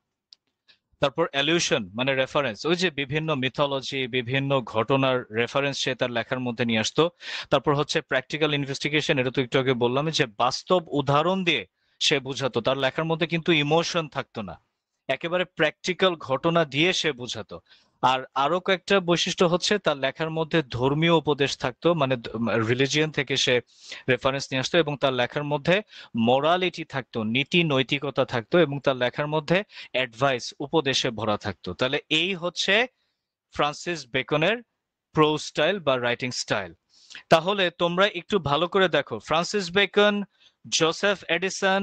তারপর অ্যালিউশন মানে রেফারেন্স, ওই যে বিভিন্ন মিথোলজি, বিভিন্ন ঘটনার রেফারেন্স সে তার লেখার মধ্যে নিয়ে আসতো। তারপর হচ্ছে প্র্যাকটিক্যাল ইনভেস্টিগেশন, এটা তো একটু আগে বললাম যে বাস্তব উদাহরণ দিয়ে সে বুঝাতো। তার লেখার মধ্যে কিন্তু ইমোশন থাকতো না, একেবারে প্র্যাকটিক্যাল ঘটনা দিয়ে সে বুঝাতো। আর আরো কয়েকটা বৈশিষ্ট্য হচ্ছে তার লেখার মধ্যে ধর্মীয় উপদেশ থাকতো, মানে রিলিজিয়ন থেকে সে রেফারেন্স নিয়ে আসতো, এবং তার লেখার মধ্যে মোরালিটি থাকতো, নীতি নৈতিকতা থাকতো, এবং তার লেখার মধ্যে অ্যাডভাইস উপদেশে ভরা থাকতো। তাহলে এই হচ্ছে ফ্রান্সিস বেকনের প্রোজ স্টাইল বা রাইটিং স্টাইল। তাহলে তোমরা একটু ভালো করে দেখো, ফ্রান্সিস বেকন, জোসেফ এডিসন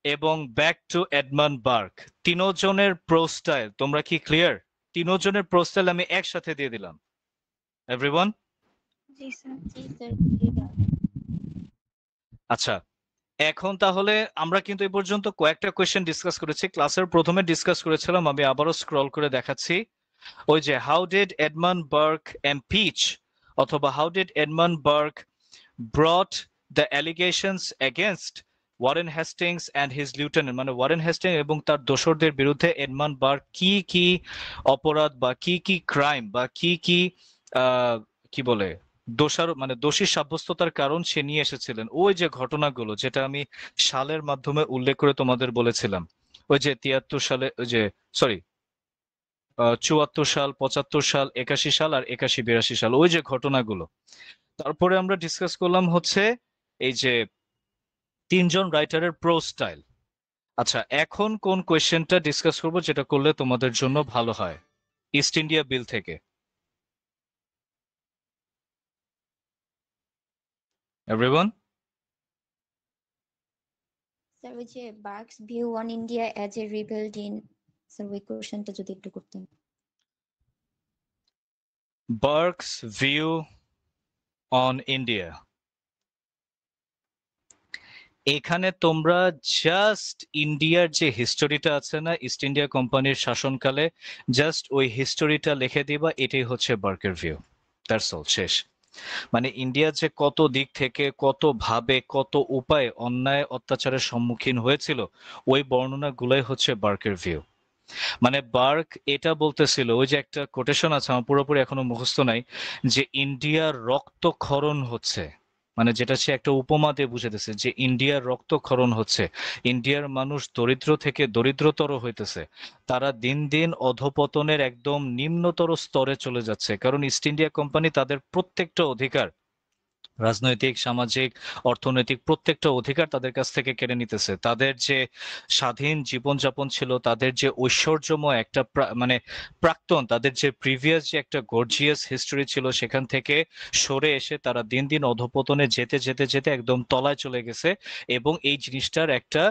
এবং ব্যাক টু এডমন্ড বার্গ, তিনজনের প্রোজ স্টাইল তোমরা কি ক্লিয়ার? তিনজনের প্রোজ স্টাইল আমি একসাথে দিয়ে দিলাম। এভরিওয়ান? জি স্যার। জি স্যার, ক্লিয়ার। আচ্ছা, এখন তাহলে আমরা কিন্তু এই পর্যন্ত কয়েকটা কোয়েশ্চেন ডিসকাস করেছি। ক্লাসের প্রথমে ডিসকাস করেছিলাম, আমি আবারও স্ক্রল করে দেখাচ্ছি, ওই যে how did Edmund Burke impeach, অথবা how did Edmund Burke brought the allegations against Warren Hastings and his lieutenant, মানে ওয়ারেন হেস্টিং এবং তার দোসরদের বিরুদ্ধে এডমন্ড বার্গ কি কি অপরাধ বা কি কি ক্রাইম বা কি কি কি বলে দোষী সাব্যস্ততার কারণ সে নিয়ে এসেছিলেন। ওই যে ঘটনাগুলো যেটা আমি সালের মাধ্যমে উল্লেখ করে তোমাদের বলেছিলাম, ওই যে 73 সালে, ওই যে সরি 74 সাল, 75 সাল, 81 সাল আর 81-82 সাল, ওই যে ঘটনাগুলো। তারপরে আমরা ডিসকাস করলাম হচ্ছে এই যে তিনজন রাইটারের প্রো স্টাইল। আচ্ছা, এখন কোন কোয়েশ্চেনটা ডিসকাস করবো যেটা করলে তোমাদের জন্য ভালো হয়? ইস্ট ইন্ডিয়া বিল থেকে এভরিওয়ান? স্যার ওই যে Burke's view on India as a rebelled in, sir ওই কোশ্চেনটা যদি একটু করতেন। বার্গস ভিউ অন ইন্ডিয়া, এখানে তোমরা জাস্ট ইন্ডিয়ার যে হিস্টোরিটা আছে না ইস্ট ইন্ডিয়া কোম্পানির শাসনকালে, জাস্ট ওই হিস্টোরিটা লিখে দিবা, এটাই হচ্ছে বার্গের ভিউ। দ্যাটস অল, শেষ। মানে ইন্ডিয়া যে কত দিক থেকে, কত ভাবে, কত উপায়ে অন্যায় অত্যাচারের সম্মুখীন হয়েছিল, ওই বর্ণনাগুলোই হচ্ছে বার্গের ভিউ। মানে বার্গ এটা বলতেছিল, ওই যে একটা কোটেশন আছে আমার পুরোপুরি এখনো মুখস্থ নাই, যে ইন্ডিয়ার রক্তক্ষরণ হচ্ছে, মানে যেটা সে একটা উপমা দিয়ে বুঝাতেছে যে ইন্ডিয়ার রক্তক্ষরণ হচ্ছে, ইন্ডিয়ার মানুষ দরিদ্র থেকে দরিদ্রতর হইতেছে, তারা দিন দিন অধপতনের একদম নিম্নতর স্তরে চলে যাচ্ছে, কারণ ইস্ট ইন্ডিয়া কোম্পানি তাদের প্রত্যেকটা অধিকার, রাজনৈতিক, সামাজিক, অর্থনৈতিক প্রত্যেকটা অধিকার তাদের কাছ থেকে কেড়ে নিতেছে। তাদের যে স্বাধীন জীবনযাপন ছিল, তাদের যে ঐশ্বর্যময় একটা মানে প্রাক্তন, তাদের যে প্রিভিয়াস যে একটা গর্জিয়াস হিস্টোরি ছিল, সেখান থেকে সরে এসে তারা দিন দিন অধপতনে যেতে যেতে যেতে একদম তলায় চলে গেছে, এবং এই জিনিসটার একটা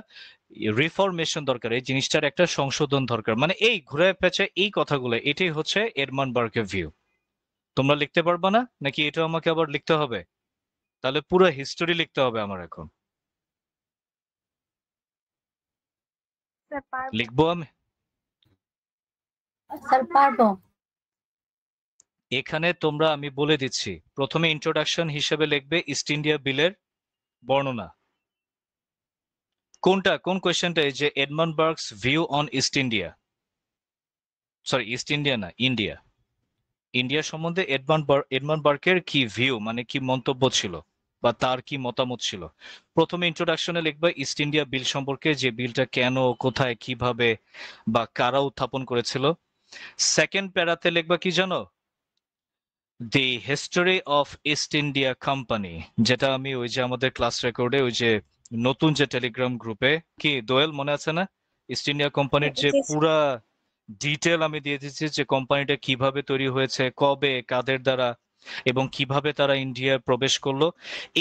রিফরমেশন দরকার, এই জিনিসটার একটা সংশোধন দরকার। মানে এই ঘুরে পেঁচে এই কথাগুলো, এটাই হচ্ছে এডমন্ড বার্গের ভিউ। তোমরা লিখতে পারবা না নাকি এটা আমাকে আবার লিখতে হবে? তাহলে পুরো হিস্টোরি লিখতে হবে আমার এখন। স্যার পারবো। লিখবো আমি? স্যার পারবো। এখানে তোমরা, আমি বলে দিচ্ছি, প্রথমে ইন্ট্রোডাকশন হিসেবে লিখবে ইস্ট ইন্ডিয়া বিলের বর্ণনা। কোনটা, কোন কোয়েশ্চেনটা? এই যে Edmund Burke's view on East India, sorry East India না, ইন্ডিয়া, ইন্ডিয়া সম্বন্ধে এডমন্ড বার্গের কি ভিউ, মানে কি মন্তব্য ছিল বা তার কি মতামত ছিল। প্রথমে ইন্ট্রোডাকশনে লিখবে ইস্ট ইন্ডিয়া বিল সম্পর্কে, যে বিলটা কেন, কোথায়, কিভাবে বা কারা উত্থাপন করেছিল। সেকেন্ড প্যারাতে লিখবা কি জানো? The history of East India Company, যেটা আমি ওই যে আমাদের ক্লাস রেকর্ডে ওই যে নতুন যে টেলিগ্রাম গ্রুপে, কি দোয়েল মনে আছে না, ইস্ট ইন্ডিয়া কোম্পানির যে জি, পুরা ডিটেল আমি দিয়ে দিচ্ছি, যে কোম্পানিটা কিভাবে তৈরি হয়েছে, কবে, কাদের দ্বারা, এবং কিভাবে তারা ইন্ডিয়ায় প্রবেশ করলো,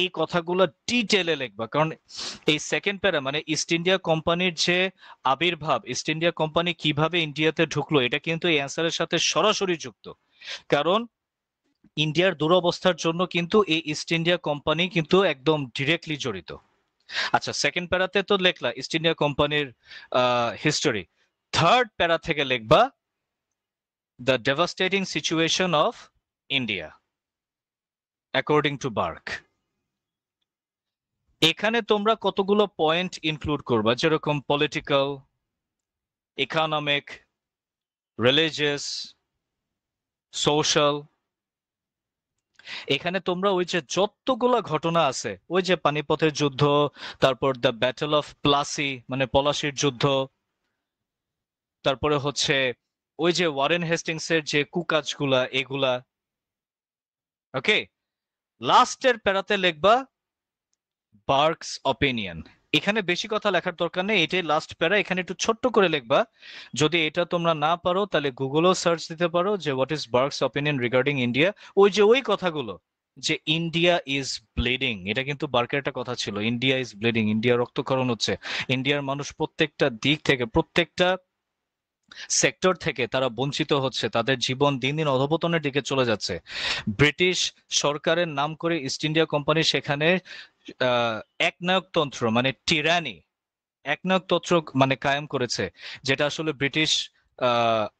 এই কথাগুলো ডিটেলে লিখবা। কারণ এই সেকেন্ড প্যারা মানে ইস্ট ইন্ডিয়া কোম্পানির যে আবির্ভাব, ইস্ট ইন্ডিয়া কোম্পানি কিভাবে ইন্ডিয়াতে ঢুকলো, এটা কিন্তু এই অ্যান্সারের সাথে সরাসরি যুক্ত। কারণ ইন্ডিয়ার দুরবস্থার জন্য কিন্তু এই ইস্ট ইন্ডিয়া কোম্পানি কিন্তু একদম ডিরেক্টলি জড়িত। আচ্ছা, সেকেন্ড প্যারাতে তো লেখলা ইস্ট ইন্ডিয়া কোম্পানির হিস্টোরি। থার্ড প্যারা থেকে লিখবা the devastating situation of India according to Burke. এখানে তোমরা কতগুলো পয়েন্ট ইনক্লুড করবা, যেরকম পলিটিক্যাল, ইকোনমিক, রিলিজিয়াস, সোশ্যাল। এখানে তোমরা ওই যে যতগুলো ঘটনা আছে, ওই যে পানিপথের যুদ্ধ, তারপর দ্য ব্যাটল অফ প্লাসি মানে পলাশির যুদ্ধ, তারপরে হচ্ছে ওই যে ওয়ারেন হেস্টিংস এর যে কুকাজগুলা, এগুলা। ওকে, লাস্টের প্যারাতে লিখবা বার্কস অপিনিয়ন। এখানে বেশি কথা লেখার দরকার নেই, এটাই লাস্ট প্যারা। এখানে একটু ছোট্ট করে লিখবা। যদি এটা তোমরা না পারো তাহলে গুগলও সার্চ দিতে পারো যে what is barks opinion regarding India. ওই যে ওই কথাগুলো যে ইন্ডিয়া ইজ ব্লিডিং, এটা কিন্তু বার্কের একটা কথা ছিল। ইন্ডিয়া ইজ ব্লিডিং, ইন্ডিয়া রক্তক্ষরণ হচ্ছে। ইন্ডিয়ার মানুষ প্রত্যেকটা দিক থেকে, প্রত্যেকটা সেক্টর থেকে তারা বঞ্চিত হচ্ছে, তাদের জীবন দিন দিন অধপতনের দিকে চলে যাচ্ছে। ব্রিটিশ সরকারের নাম করে ইস্ট ইন্ডিয়া কোম্পানি সেখানে একনায়কতন্ত্র মানে টিরানি, একনায়কতন্ত্র মানে কায়েম করেছে, যেটা আসলে ব্রিটিশ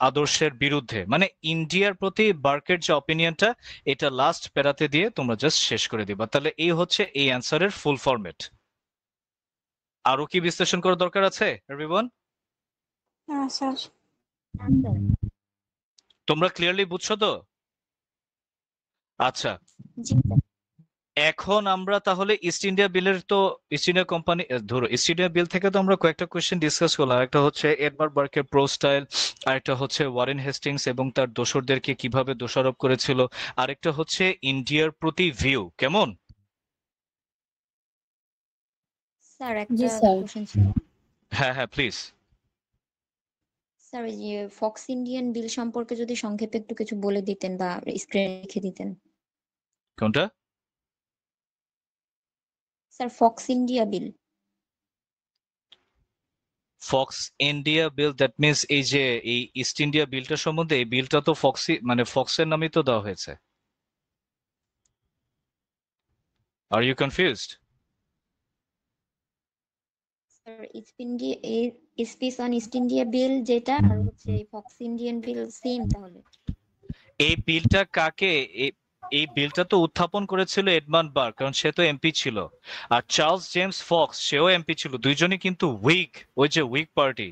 আদর্শের বিরুদ্ধে। মানে ইন্ডিয়ার প্রতি বার্কের যে অপিনিয়নটা, এটা লাস্ট প্যারাতে দিয়ে তোমরা জাস্ট শেষ করে দিবা। তাহলে এই হচ্ছে এই অ্যান্সারের ফুল ফরম্যাট। আরো কি বিশ্লেষণ করার দরকার আছে এভরিওয়ান? হ্যাঁ স্যার। তোমরা ক্লিয়ারলি বুঝছো তো? আচ্ছা, জি স্যার। এখন আমরা তাহলে ইস্ট ইন্ডিয়া বিলের, তো ইস্ট ইন্ডিয়া কোম্পানি ধরো, ইস্ট ইন্ডিয়া বিল থেকে তো আমরা কয়েকটা কোয়েশ্চেন ডিসকাস করলাম। একটা হচ্ছে এডমান্ড বার্কের প্রো স্টাইল, আরেকটা হচ্ছে ওয়ারেন হেস্টিংস এবং তার দোসরদেরকে কিভাবে দোষারোপ করেছিল, আরেকটা হচ্ছে ইন্ডিয়ার প্রতি ভিউ কেমন। স্যার জি একটা স্যার। কোশ্চেন ছিল। হ্যাঁ হ্যাঁ প্লিজ। স্যার, ওই যে ফক্স ইন্ডিয়ান বিল সম্পর্কে যদি সংক্ষেপে একটু কিছু বলে দিতেন বা স্ক্রিনে লিখে দিতেন। কোনটা? Sir, Fox India bill. Fox India bill, that means এই যে এই ইস্ট ইন্ডিয়া বিলটা সম্বন্ধে, এই বিলটা তো ফক্সি মানে ফক্সের নামই তো দেওয়া হয়েছে। Are you confused? Sir, speech on East India Bill যেটা, আর হচ্ছে ফক্স ইন্ডিয়ান বিল সেম তাহলে? এই বিলটা কাকে, এই বিলটা তো উত্থাপন করেছিল এডমান্ড বার্ক, কারণ সে তো এমপি ছিল। আর চার্লস জেমস ফক্স, সেও এমপি ছিল। দুইজনই কিন্তু উইগ, ওই যে উইগ পার্টি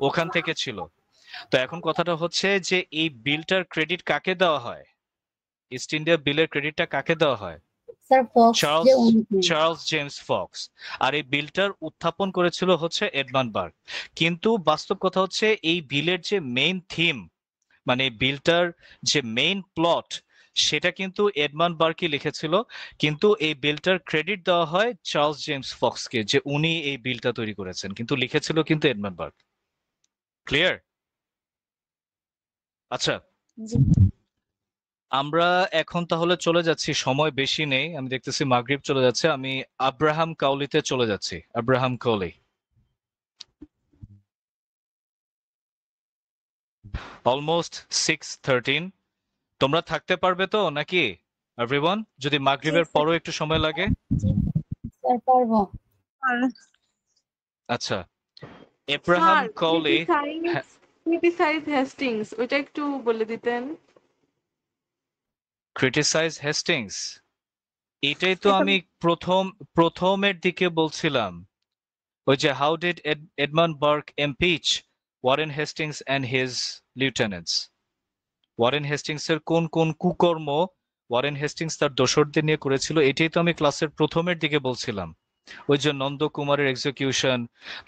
ওখান থেকে ছিল। তো এখন কথাটা হচ্ছে যে এই বিলটার ক্রেডিট কাকে দেওয়া হয়, ইস্ট ইন্ডিয়া বিলের ক্রেডিটটা কাকে দেওয়া হয়? স্যার ফক্স যে চার্লস জেমস ফক্স। আর এই বিলটার উত্থাপন করেছিল হচ্ছে এডমান্ড বার্ক। কিন্তু বাস্তব কথা হচ্ছে এই বিলের যে মেইন থিম, মানে বিলটার যে মেইন প্লট, সেটা কিন্তু এডমান্ড বার্কই লিখেছিল। কিন্তু এই বিলটার ক্রেডিট দেওয়া হয় চার্লস জেমস ফক্সকে, যে উনি এই বিলটা তৈরি করেছেন, কিন্তু লিখেছিল কিন্তু এডমান্ড বার্ক। ক্লিয়ার? আচ্ছা, জি। আমরা এখন তাহলে চলে যাচ্ছি, সময় বেশি নেই, আমি দেখতেছি মাগরিব চলে যাচ্ছে। আমি আব্রাহাম কাউলিতে চলে যাচ্ছি। Abraham Cowley, almost 6:13। তোমরা থাকতে পারবে তো নাকি এভরিওয়ান? যদি মাগরিবের পরও একটু সময় লাগে। স্যার পারবো। আচ্ছা, আব্রাহাম কাউলি। ক্রিটিসাইজ হেস্টিংস, ওইটা একটু বলে দিতেন। ক্রিটিসাইজ হেস্টিংস, এটাই তো আমি প্রথমের দিকে বলছিলাম। ওই যে how did Edmund Burke impeach Warren Hastings and his lieutenants. Warren Hastings এর কোন কোন কুকর্ম ওয়ারেন হেস্টিংস তার দোসরদের নিয়ে করেছিল, এটাই তো আমি ক্লাসের প্রথমের দিকে বলছিলাম। ওই যে নন্দ কুমারের এক্সিকিউশন,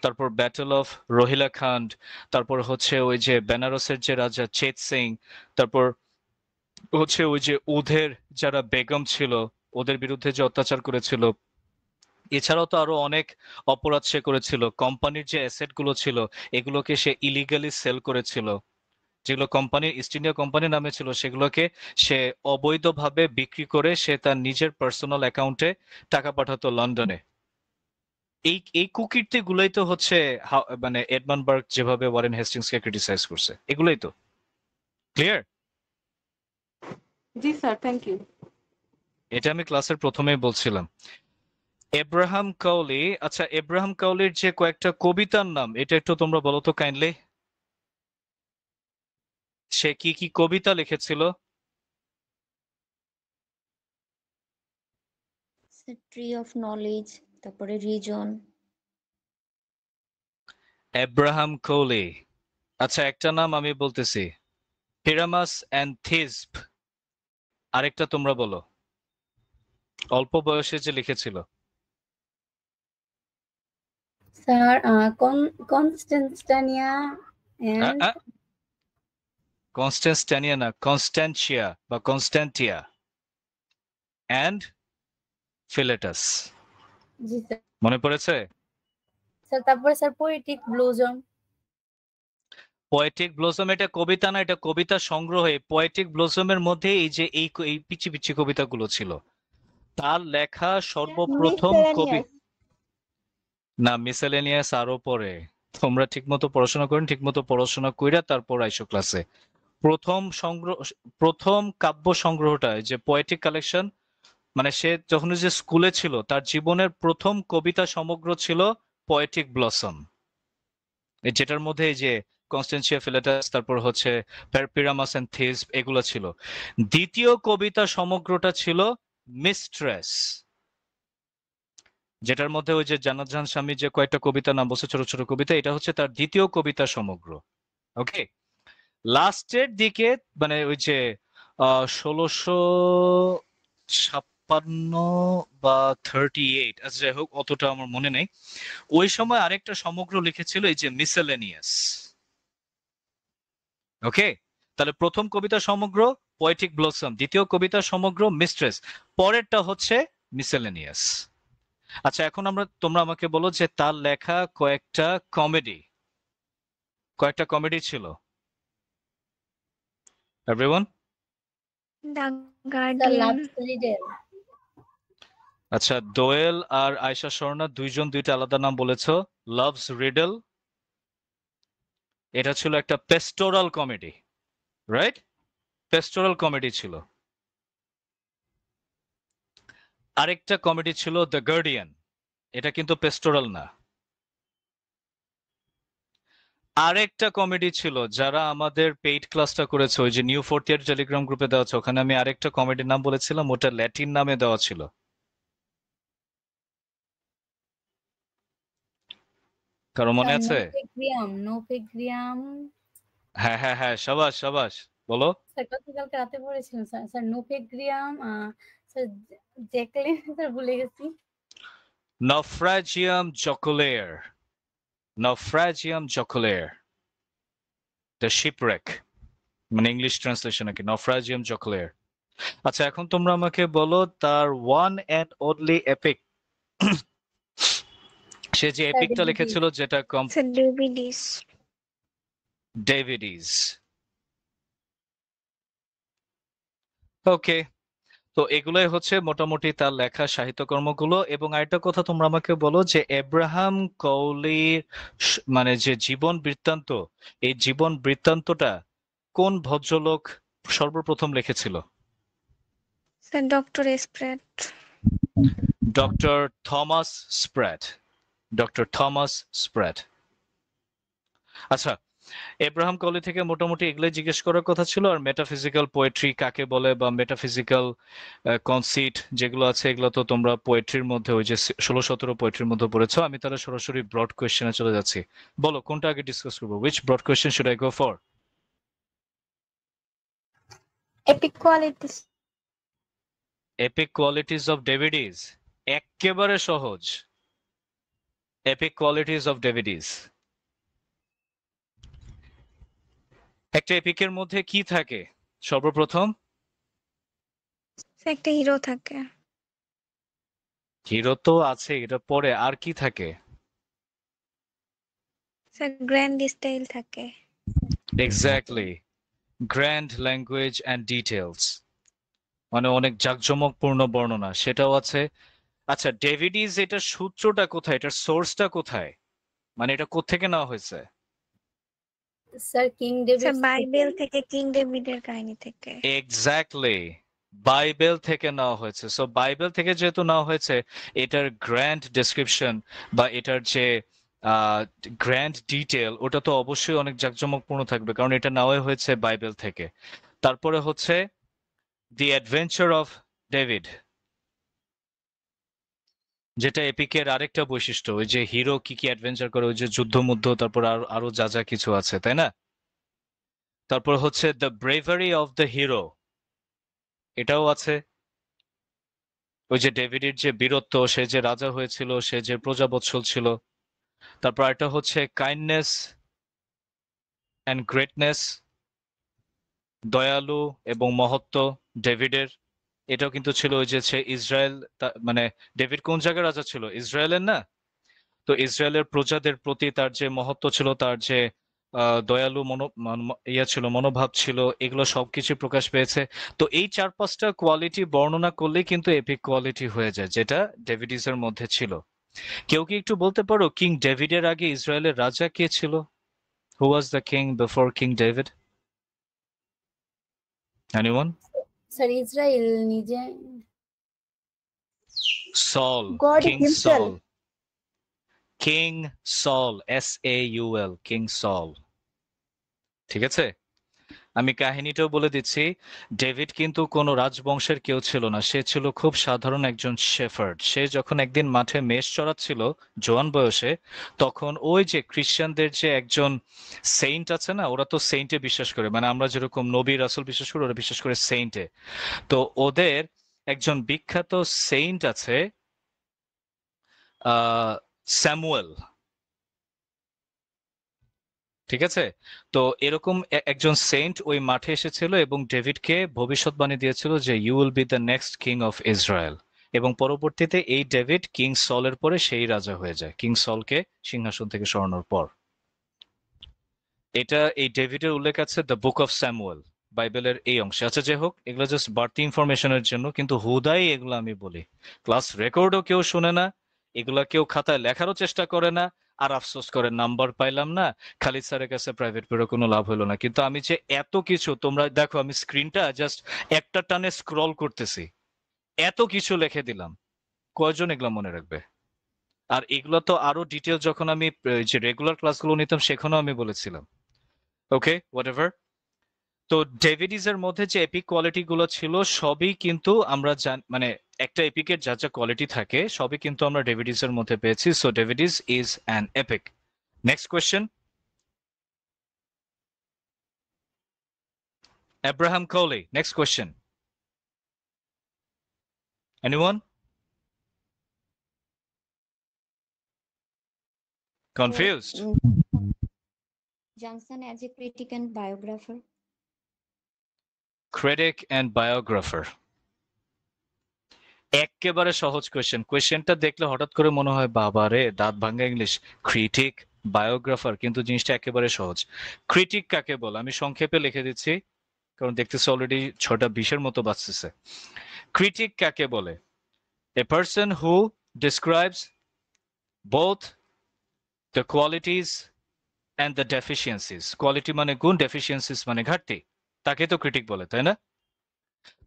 তারপর ব্যাটল অফ রোহিলাখান্ড, তারপর হচ্ছে ওই যে বেনারসের যে রাজা চেত সিং, তারপর হচ্ছে ওই যে ওদের যারা বেগম ছিল, ওদের বিরুদ্ধে যে অত্যাচার করেছিল। এছাড়াও তো আরো অনেক অপরাধ সে করেছিল। কোম্পানির যে অ্যাসেট গুলো ছিল, এগুলোকে সে ইলিগালি সেল করেছিল। যেগুলো কোম্পানির, ইস্ট ইন্ডিয়া কোম্পানির নামে ছিল, সেগুলোকে সে অবৈধভাবে বিক্রি করে সে তার নিজের পার্সোনাল অ্যাকাউন্টে টাকা পাঠাতো লন্ডনে। এই কুকীর্তি গুলোই তো হচ্ছে মানে এডমান্ড বার্ক যেভাবে ওয়ারেন হেস্টিংস কে ক্রিটিসাইজ করছে, এগুলোই তো। ক্লিয়ার? জি স্যার, থ্যাংক ইউ। এটা আমি ক্লাসের প্রথমেই বলছিলাম। এব্রাহাম কাউলি, আচ্ছা এব্রাহাম কাউলির যে কয়েকটা কবিতার নাম এটা একটু তোমরা বলো তো কাইন্ডলি। সে কি কি কবিতা লিখেছিল? ট্রি অফ নলেজ, তারপরে রিজন। এব্রাহাম কাউলি। আচ্ছা একটা নাম আমি বলতেছি, পিরামাস এন্ড থিসব। আরেকটা তোমরা বলো, অল্প বয়সে যে লিখেছিল। স্যার কনস্টেন্টানিয়া এন্ড কনস্ট্যান্টিনিয়া না, কনস্ট্যান্টিয়া বা কনস্ট্যান্টিয়া এন্ড ফিলেটাস। G sir. মনে পড়েছে? স্যার তারপরে sir poetic blossom. Poetic blossom এটা কবিতা না, এটা কবিতা সংগ্রহে। পোয়েটিক ব্লসমের মধ্যে এই যে এই পিচি পিচি কবিতাগুলো ছিল। তার লেখা সর্বপ্রথম কবি না, মিসেলেনিয়াস আরো পরে। তোমরা ঠিকমতো পড়াশোনা করেন, ঠিকমতো পড়াশোনা কইরা তারপর আইসো ক্লাসে। প্রথম কাব্য সংগ্রহটা যে পোয়েটিক কালেকশন, মানে সে যখন যে স্কুলে ছিল তার জীবনের প্রথম কবিতা সমগ্র ছিল পোয়েটিক ব্লসম, যেটার মধ্যে এই যে কনস্টেন্সিয়া ফিলেটাস, তারপর হচ্ছে পিরামাস এন্ড থিসব এগুলো ছিল। দ্বিতীয় কবিতা সমগ্রটা ছিল মিস্ট্রেস, যেটার মধ্যে ওই যে জানাজান স্বামী যে কয়েকটা কবিতা নাম বলছে, ছোট ছোট কবিতা, এটা হচ্ছে তার দ্বিতীয় কবিতা সমগ্র। ওকে, লাস্টের দিকে মানে ওই যে 1656 বা 38, আচ্ছা যাই হোক অতটা আমার মনে নেই, ওই সময় আরেকটা সমগ্র লিখেছিল এই যে মিসেলেনিয়াস। ওকে, তাহলে প্রথম কবিতা সমগ্র পোয়েটিক ব্লসম, দ্বিতীয় কবিতা সমগ্র মিস্ট্রেস, পরেরটা হচ্ছে মিসেলেনিয়াস। আচ্ছা এখন তোমরা আমাকে বলো যে তার লেখা কয়েকটা কমেডি ছিল। Everyone? The sir guardian. Loves Riedel. আচ্ছা দোয়েল আর আয়শা স্বর্ণা দুইজন দুইটা আলাদা নাম বলেছো। লাভস রিডল, এটা ছিল একটা পেস্টোরাল কমেডি, রাইট? পেস্টোরাল কমেডি ছিল। আরেকটা কমেডি ছিল দ্য গার্ডিয়ান, এটা কিন্তু পেস্টোরাল না। আরেকটা কমেডি ছিল, যারা আমাদের পেইড ক্লাসটা করেছে ওই যে নিউ ফোর্থ ইয়ার টেলিগ্রাম গ্রুপে দেওয়া আছে, ওখানে আমি আরেকটা কমেডির নাম বলেছিলাম, ওটা ল্যাটিন নামে দেওয়া ছিল। কারো মনে আছে? নোপেগ্রিয়াম। হ্যাঁ হ্যাঁ হ্যাঁ, সাবাস সাবাস, বলো। স্যার গতকালকে রাতে পড়েছিলাম স্যার। স্যার নোপেগ্রিয়াম, স্যার জ্যাকলিন, স্যার ভুলে গেছি। নাফ্রাজিয়াম জকুলেয়ার, নাফ্রাজিয়াম জকুলেয়ার, দ্য শিপরেক, মানে ইংলিশ ট্রান্সলেশন নাকি নাফ্রাজিয়াম জকুলেয়ার। আচ্ছা এখন তোমরা আমাকে বলো তার ওয়ান এন্ড অনলি এপিক, সে যে এপিকটা লিখেছিল যেটা ডেভিডিস। ডেভিডিস। ওকে, তো এগুলাই হচ্ছে মোটামুটি তার লেখা সাহিত্যকর্মগুলো। এবং আরেকটা কথা তোমরা আমাকে বলো যে এব্রাহাম কাউলির মানে যে জীবন বৃত্তান্ত, এই জীবন বৃত্তান্তটা কোন ভদ্রলোক সর্বপ্রথম লিখেছিল? Sir doctor Spratt. Doctor Thomas Spratt, doctor Thomas Spratt. আচ্ছা এব্রাহাম কাউলি থেকে মোটামুটি এগুলোই জিজ্ঞেস করার কথা ছিল। আর মেটাফিজিক্যাল পোয়েট্রি কাকে বলে বা মেটাফিজিক্যাল কনসিট যেগুলো আছে, এগুলো তো তোমরা পোয়েট্রির মধ্যে ওই যে 16-17 পোয়েট্রির মধ্যে পড়েছো। আমি তাহলে সরাসরি ব্রড কোয়েশ্চেনে চলে যাচ্ছি। বলো কোনটা আগে ডিসকাস করবো? Which broad question should I go for? Epic qualities. Epic qualities of Davideis, একেবারে সহজ। Epic qualities of Davideis. একটা এপিকের মধ্যে কি থাকে সর্বপ্রথম? একটা হিরো থাকে। হিরো তো আছে, এটা পরে আর কি থাকে? স্যার গ্র্যান্ড স্টাইল থাকে। Exactly, grand language and details, মানে অনেক জাঁকজমকপূর্ণ বর্ণনা সেটাও আছে। আচ্ছা ডেভিডিস এটার সূত্রটা কোথায়, এটার সোর্সটা কোথায়, মানে এটা কোত্থেকে নেওয়া হয়েছে? Sir king David. Sir Bible থেকে, কিং ডেভিডের কাহিনী থেকে। এক্স্যাক্টলি, বাইবেল থেকে নেওয়া হয়েছে। সো বাইবেল থেকে যেহেতু নেওয়া হয়েছে, এটার গ্র্যান্ড ডেসক্রিপশন বা এটার যে গ্র্যান্ড ডিটেল, ওটা তো অবশ্যই অনেক জাঁকজমকপূর্ণ থাকবে, কারণ এটা নেওয়া হয়েছে বাইবেল থেকে। তারপরে হচ্ছে দি অ্যাডভেঞ্চার অফ ডেভিড, যেটা এপিকের আরেকটা বৈশিষ্ট্য, ওই যে হিরো কি কি অ্যাডভেঞ্চার করে, ওই যে যুদ্ধ তারপর আরো যা যা কিছু আছে, তাই না? তারপর হচ্ছে the bravery of the hero, এটাও আছে। ওই যে ডেভিডের যে বীরত্ব, সে যে রাজা হয়েছিল, সে যে প্রজাবৎসল ছিল। তারপর একটা হচ্ছে কাইন্ডনেস অ্যান্ড গ্রেটনেস, দয়ালু এবং মহত্ব ডেভিডের। এটাও কিন্তু ছিল ওই যে সে ইসরায়েল, মানে ডেভিড কোন জায়গায় রাজা ছিল? ইসরায়েলের না? তো ইসরায়েলের প্রজাদের প্রতি তার যে মহত্ব ছিল, তার যে দয়ালু ছিল, মনোভাব ছিল, এগুলো সবকিছু প্রকাশ পেয়েছে। তো এই 4-5টা কোয়ালিটি বর্ণনা করলেই কিন্তু এপিক কোয়ালিটি হয়ে যায়, যেটা ডেভিডিসের মধ্যে ছিল। কেউ কি একটু বলতে পারো কিং ডেভিডের আগে ইসরায়েলের রাজা কে ছিল? Who was the king before king David? Anyone? Sir Israel নিজে Saul, God king himself. Saul, king Saul, SAUL, king Saul. ঠিক আছে, আমি কাহিনীটাও বলে দিচ্ছি। ডেভিড কিন্তু কোনো রাজবংশের কেউ ছিল না, সে ছিল খুব সাধারণ একজন শেফার্ড। সে যখন একদিন মাঠে মেষ চড়াচ্ছিল জোয়ান বয়সে, তখন ওই যে খ্রিস্টানদের যে একজন সেইন্ট আছে না, ওরা তো সেইন্টে বিশ্বাস করে, মানে আমরা যেরকম নবী রাসূল বিশ্বাস করি, ওরা বিশ্বাস করে সেইন্টে। তো ওদের একজন বিখ্যাত সেইন্ট আছে, স্যামুয়েল। ঠিক আছে, তো এরকম একজন সেন্ট ওই মাঠে এসেছিল এবং ডেভিডকে ভবিষ্যৎবাণী দিয়েছিল যে you will be the next king of Israel. এবং পরবর্তীতে এই ডেভিড কিং সলের পরে সেই রাজা হয়ে যায়, কিং সলকে সিংহাসন থেকে সরানোর পর। এটা এই ডেভিডের উল্লেখ আছে দ্য বুক অফ স্যামুয়েল, বাইবেলের এই অংশে। আচ্ছা, যাই হোক, এগুলো জাস্ট বাড়তি ইনফরমেশনের জন্য, কিন্তু হুদাই এগুলো আমি বলি, ক্লাস রেকর্ডও কেউ শুনে না, এগুলা কেউ খাতায় লেখারও চেষ্টা করে না, আর আফসোস করে নাম্বার পাইলাম না, খালিদ স্যারের কাছে প্রাইভেট পড়ে কোনো লাভ হলো না। কিন্তু আমি যে এত কিছু, তোমরা দেখো আমি স্ক্রিনটা জাস্ট একটা টানে স্ক্রল করতেছি, এত কিছু লিখে দিলাম, কয়জন এগুলা মনে রাখবে? আর এগুলো তো আরো ডিটেল যখন আমি যে রেগুলার ক্লাসগুলো নিতাম সেখানেও আমি বলেছিলাম। ওকে, হোয়াটএভার। তো ডেভিডিসের মধ্যে যে এপিক কোয়ালিটি গুলো ছিল সবই কিন্তু আমরা মানে একটা এপিকের যা যা কোয়ালিটি থাকে সবই কিন্তু আমরা ডেভিডিসের মধ্যে পেয়েছি। So Davideis is an epic. Next question, Abraham Cowley. Next question. Anyone? Confused? Johnson as a critic and biographer. Critic and biographer. একেবারে সহজ কোয়েশ্চেন। কোয়েশ্চেনটা দেখলে হঠাৎ করে মনে হয় বাবা রে, দাঁত ভাঙ্গা ইংলিশ, ক্রিটিক, বায়োগ্রাফার, কিন্তু জিনিসটা একেবারে সহজ। ক্রিটিক কাকে বলে আমি সংক্ষেপে লিখে দিচ্ছি, কারণ দেখতেছে অলরেডি 6:20 মতো বাজতেছে। ক্রিটিক কাকে বলে? A person who describes both the qualities and the deficiencies. Quality মানে গুণ, ডেফিসিয়েন্সিস মানে ঘাটতি, তাকে তো ক্রিটিক বলে, তাই না?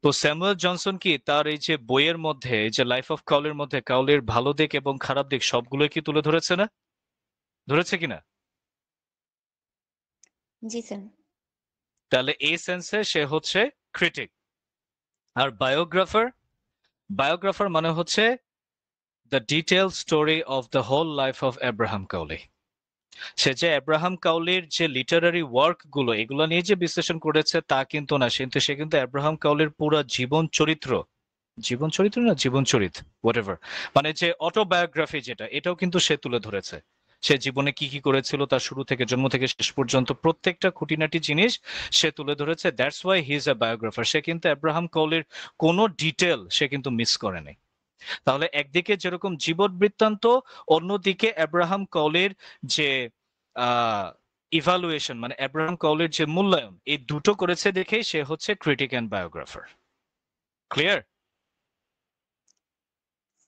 তো স্যামুয়েল জনসন কি তার এই যে বইয়ের মধ্যে, যে লাইফ অফ কাউলির মধ্যে কাউলির ভালো দিক এবং খারাপ দিক সবগুলোই কি তুলে ধরেছে না? ধরেছে কিনা? জি স্যার। তাহলে এই সেন্সে সে হচ্ছে ক্রিটিক। আর বায়োগ্রাফার, বায়োগ্রাফার মানে হচ্ছে the detail story of the whole life of Abraham Cowley. সে যে আব্রাহাম কাউলির যে লিটারারি ওয়ার্ক গুলো এগুলো নিয়ে যে বিশ্লেষণ করেছে তা কিন্তু না, সে কিন্তু আব্রাহাম কাউলির পুরো জীবন চরিত্র হোয়াটএভার, মানে যে অটোবায়োগ্রাফি যেটা, এটাও কিন্তু সে তুলে ধরেছে। সে জীবনে কি কি করেছিল তার শুরু থেকে জন্ম থেকে শেষ পর্যন্ত প্রত্যেকটা খুঁটিনাটি জিনিস সে তুলে ধরেছে। That's why he is a biographer. সে কিন্তু আব্রাহাম কাউলির কোনো ডিটেল সে কিন্তু মিস করেনি। তাহলে একদিকে যেরকম জীবন বৃত্তান্ত, অন্যদিকে আব্রাহাম কাউলির যে ইভালুয়েশন, মানে আব্রাহাম কাউলির যে মূল্যায়ন, এই দুটো করেছে দেখেই সে হচ্ছে critic and biographer. Clear?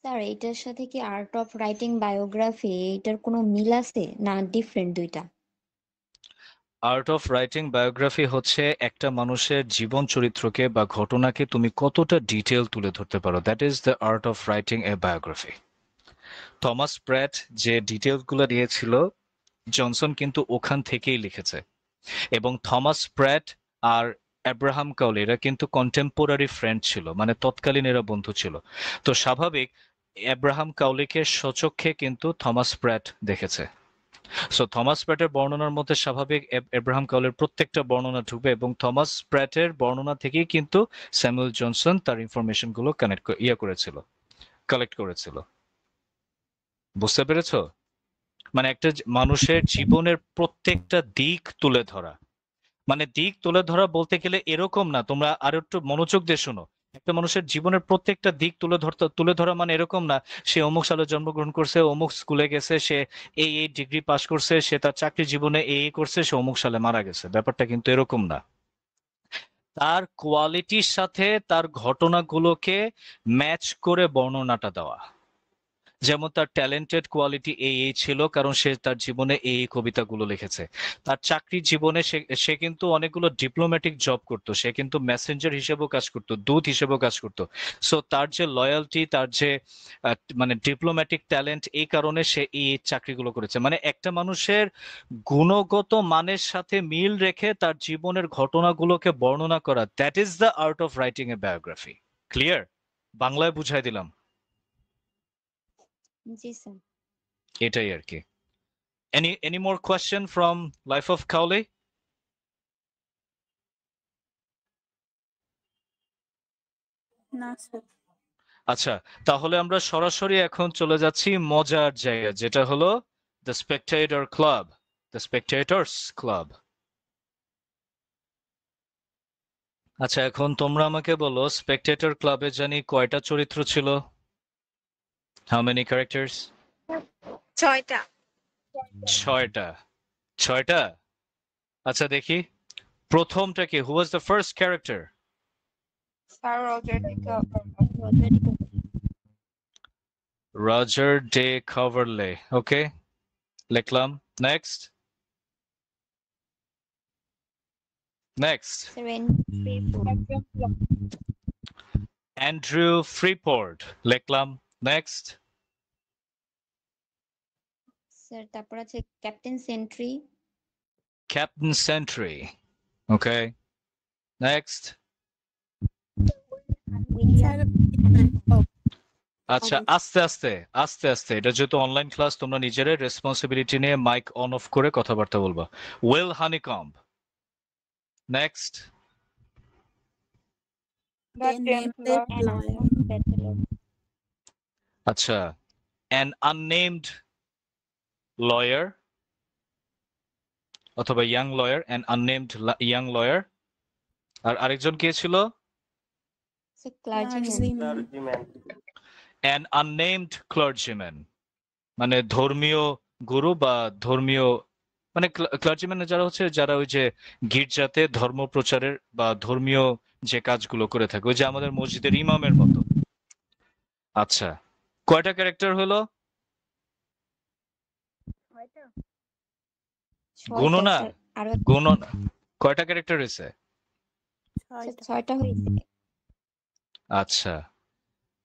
Sir এটার সাথে কি আর্ট অফ রাইটিং বায়োগ্রাফি এটার কোনো মিল আছে না ডিফারেন্ট দুইটা? আর্ট অফ রাইটিং বায়োগ্রাফি হচ্ছে একটা মানুষের জীবন চরিত্রকে বা ঘটনাকে তুমি কতটা ডিটেল তুলে ধরতে পারো, that is the art of writing a biography. Thomas Pratt যে ডিটেলস গুলো দিয়েছিল, জনসন কিন্তু ওখান থেকেই লিখেছে। এবং থমাস প্র্যাট আর অ্যাব্রাহাম কাউলি এরা কিন্তু কন্টেম্পোরারি ফ্রেন্ড ছিল, মানে তৎকালীন এরা বন্ধু ছিল। তো স্বাভাবিক অ্যাব্রাহাম কাউলিকে স্বচক্ষে কিন্তু থমাস প্র্যাট দেখেছে। সো থমাস প্র্যাটের বর্ণনার মধ্যে স্বাভাবিক এব্রাহাম কাউলের প্রত্যেকটা বর্ণনা ঢুকবে, এবং থমাস প্র্যাটের বর্ণনা থেকেই কিন্তু স্যামুয়েল জনসন তার ইনফরমেশন গুলো কালেক্ট করেছিল। বুঝতে পেরেছো? মানে একটা মানুষের জীবনের প্রত্যেকটা দিক তুলে ধরা, মানে দিক তুলে ধরা বলতে গেলে এরকম না, তোমরা আর একটু মনোযোগ দিয়ে শোনো। একটা মানুষের জীবনের প্রত্যেকটা দিক তুলে ধরা মানে এরকম না সে অমুক সালে জন্মগ্রহণ করছে, অমুক স্কুলে গেছে, সে এই ডিগ্রি পাশ করছে, সে তার চাকরি জীবনে এই করছে, সে অমুক সালে মারা গেছে। ব্যাপারটা কিন্তু এরকম না। তার কোয়ালিটির সাথে তার ঘটনাগুলোকে ম্যাচ করে বর্ণনাটা দেওয়া। যেমন তার ট্যালেন্টেড কোয়ালিটি এই ছিল কারণ সে তার জীবনে এই কবিতাগুলো লিখেছে। তার চাকরির জীবনে সে কিন্তু অনেকগুলো ডিপ্লোম্যাটিক জব করতো, সে কিন্তু মেসেঞ্জার হিসেবেও কাজ করতো, দূত হিসেবেও কাজ করতো। সো তার যে লয়ালটি, তার যে মানে ডিপ্লোম্যাটিক ট্যালেন্ট, এই কারণে সে এই চাকরিগুলো করেছে। মানে একটা মানুষের গুণগত মানের সাথে মিল রেখে তার জীবনের ঘটনাগুলোকে বর্ণনা করা, that is the art of writing a biography. Clear? বাংলায় বুঝাই দিলাম। জি স্যার। এটাই আর কি। Any more question from Life of Cowley? না স্যার। আচ্ছা, তাহলে আমরা সরাসরি এখন চলে যাচ্ছি মজার জায়গা, যেটা হলো the Spectator Club, the Spectators Club. আচ্ছা, এখন তোমরা আমাকে বলো স্পেকটেটর ক্লাবে জানি কয়টা চরিত্র ছিল? How many characters? 6টা। 6টা। 6টা? আচ্ছা দেখি, প্রথমটা কি? Who was the first character? Sir Roger ডিকার। Roger de Coverley. Okay, লিখলাম। Next. Andrew Freeport. লিখলাম। Next. স্যার তারপর আছে captain sentry. Captain Sentry. Okay. Next. আচ্ছা, আস্তে আস্তে এটা যেহেতু অনলাইন ক্লাস, তোমরা নিজেরাই রেসপন্সিবিলিটি নিয়ে মাইক অন অফ করে কথাবার্তা বলবা। Will Honeycomb. Next. আচ্ছা, an unnamed lawyer অথবা young lawyer, an unnamed young lawyer। আর আরেকজন কে ছিল? an unnamed clergyman, মানে ধর্মীয় গুরু বা ধর্মীয়, মানে ক্লার্জিম্যান যারা হচ্ছে, যারা ওই যে গির্জাতে ধর্ম প্রচারের বা ধর্মীয় যে কাজগুলো করে থাকে, ওই যে আমাদের মসজিদের ইমামের মতো। আচ্ছা, কয়টা ক্যারেক্টার হলো? গুণ না, কয়টা ক্যারেক্টার হয়েছে? 6টা হয়েছে। আচ্ছা,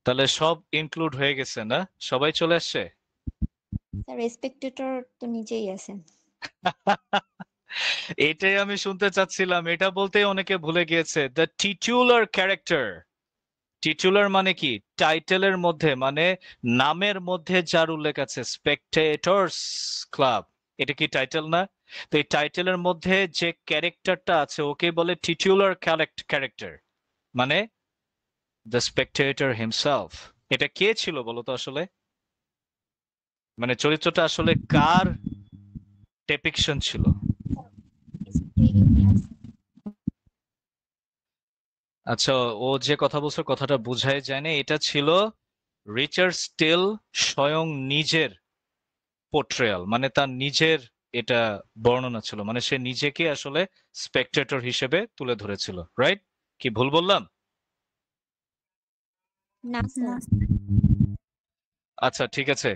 তাহলে সব ইনক্লুড হয়ে গেছে না? সবাই চলে আসছে? স্যার স্পেকটেটর তো নিচেই আছেন। এটাই আমি শুনতে চাচ্ছিলাম, এটা বলতে অনেকে ভুলে গিয়েছে। The টিটুলার character. টিটুলার মানে কি? টাইটেলের মধ্যে, মানে নামের মধ্যে যার উল্লেখ আছে, স্পেকটেটরস ক্লাব, এটা কি টাইটেল না? তো এই টাইটেলের মধ্যে যে ক্যারেক্টারটা আছে ওকে বলে টিটুলার ক্যারেক্টার, মানে দ্য স্পেকটেটর হিমসেলফ। এটা কে ছিল বলো তো আসলে? মানে চরিত্রটা আসলে কার ডেপিকশন ছিল? আচ্ছা, ও যে কথা বলছে কথাটা বুঝাই যায় না। এটা ছিল রিচার্ড স্টিল স্বয়ং নিজের পোর্ট্রেয়াল, মানে তার নিজের এটা বর্ণনা ছিল, মানে সে নিজেকে আসলে স্পেকটেটর হিসেবে তুলে ধরেছিল। রাইট? কি ভুল বললাম? না স্যার। আচ্ছা ঠিক আছে,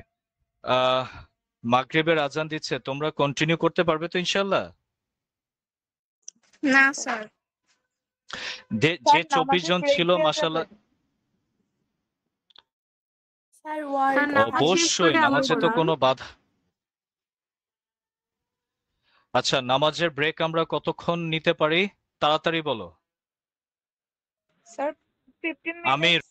মাগরিবের আজান দিচ্ছে, তোমরা কন্টিনিউ করতে পারবে তো ইনশাল্লাহ? না স্যার। যে স্যার 24 নামাজের জন ব্রেক ছিল দেওয়া মাশাআল্লাহ। যাবে? স্যার ওয়ার্ড অবশ্যই নামাজে তো কোনো বাধা। আচ্ছা, নামাজের ব্রেক আমরা কতক্ষণ নিতে পারি? তাড়াতাড়ি বলো। স্যার 15 আমির। মিনিটস।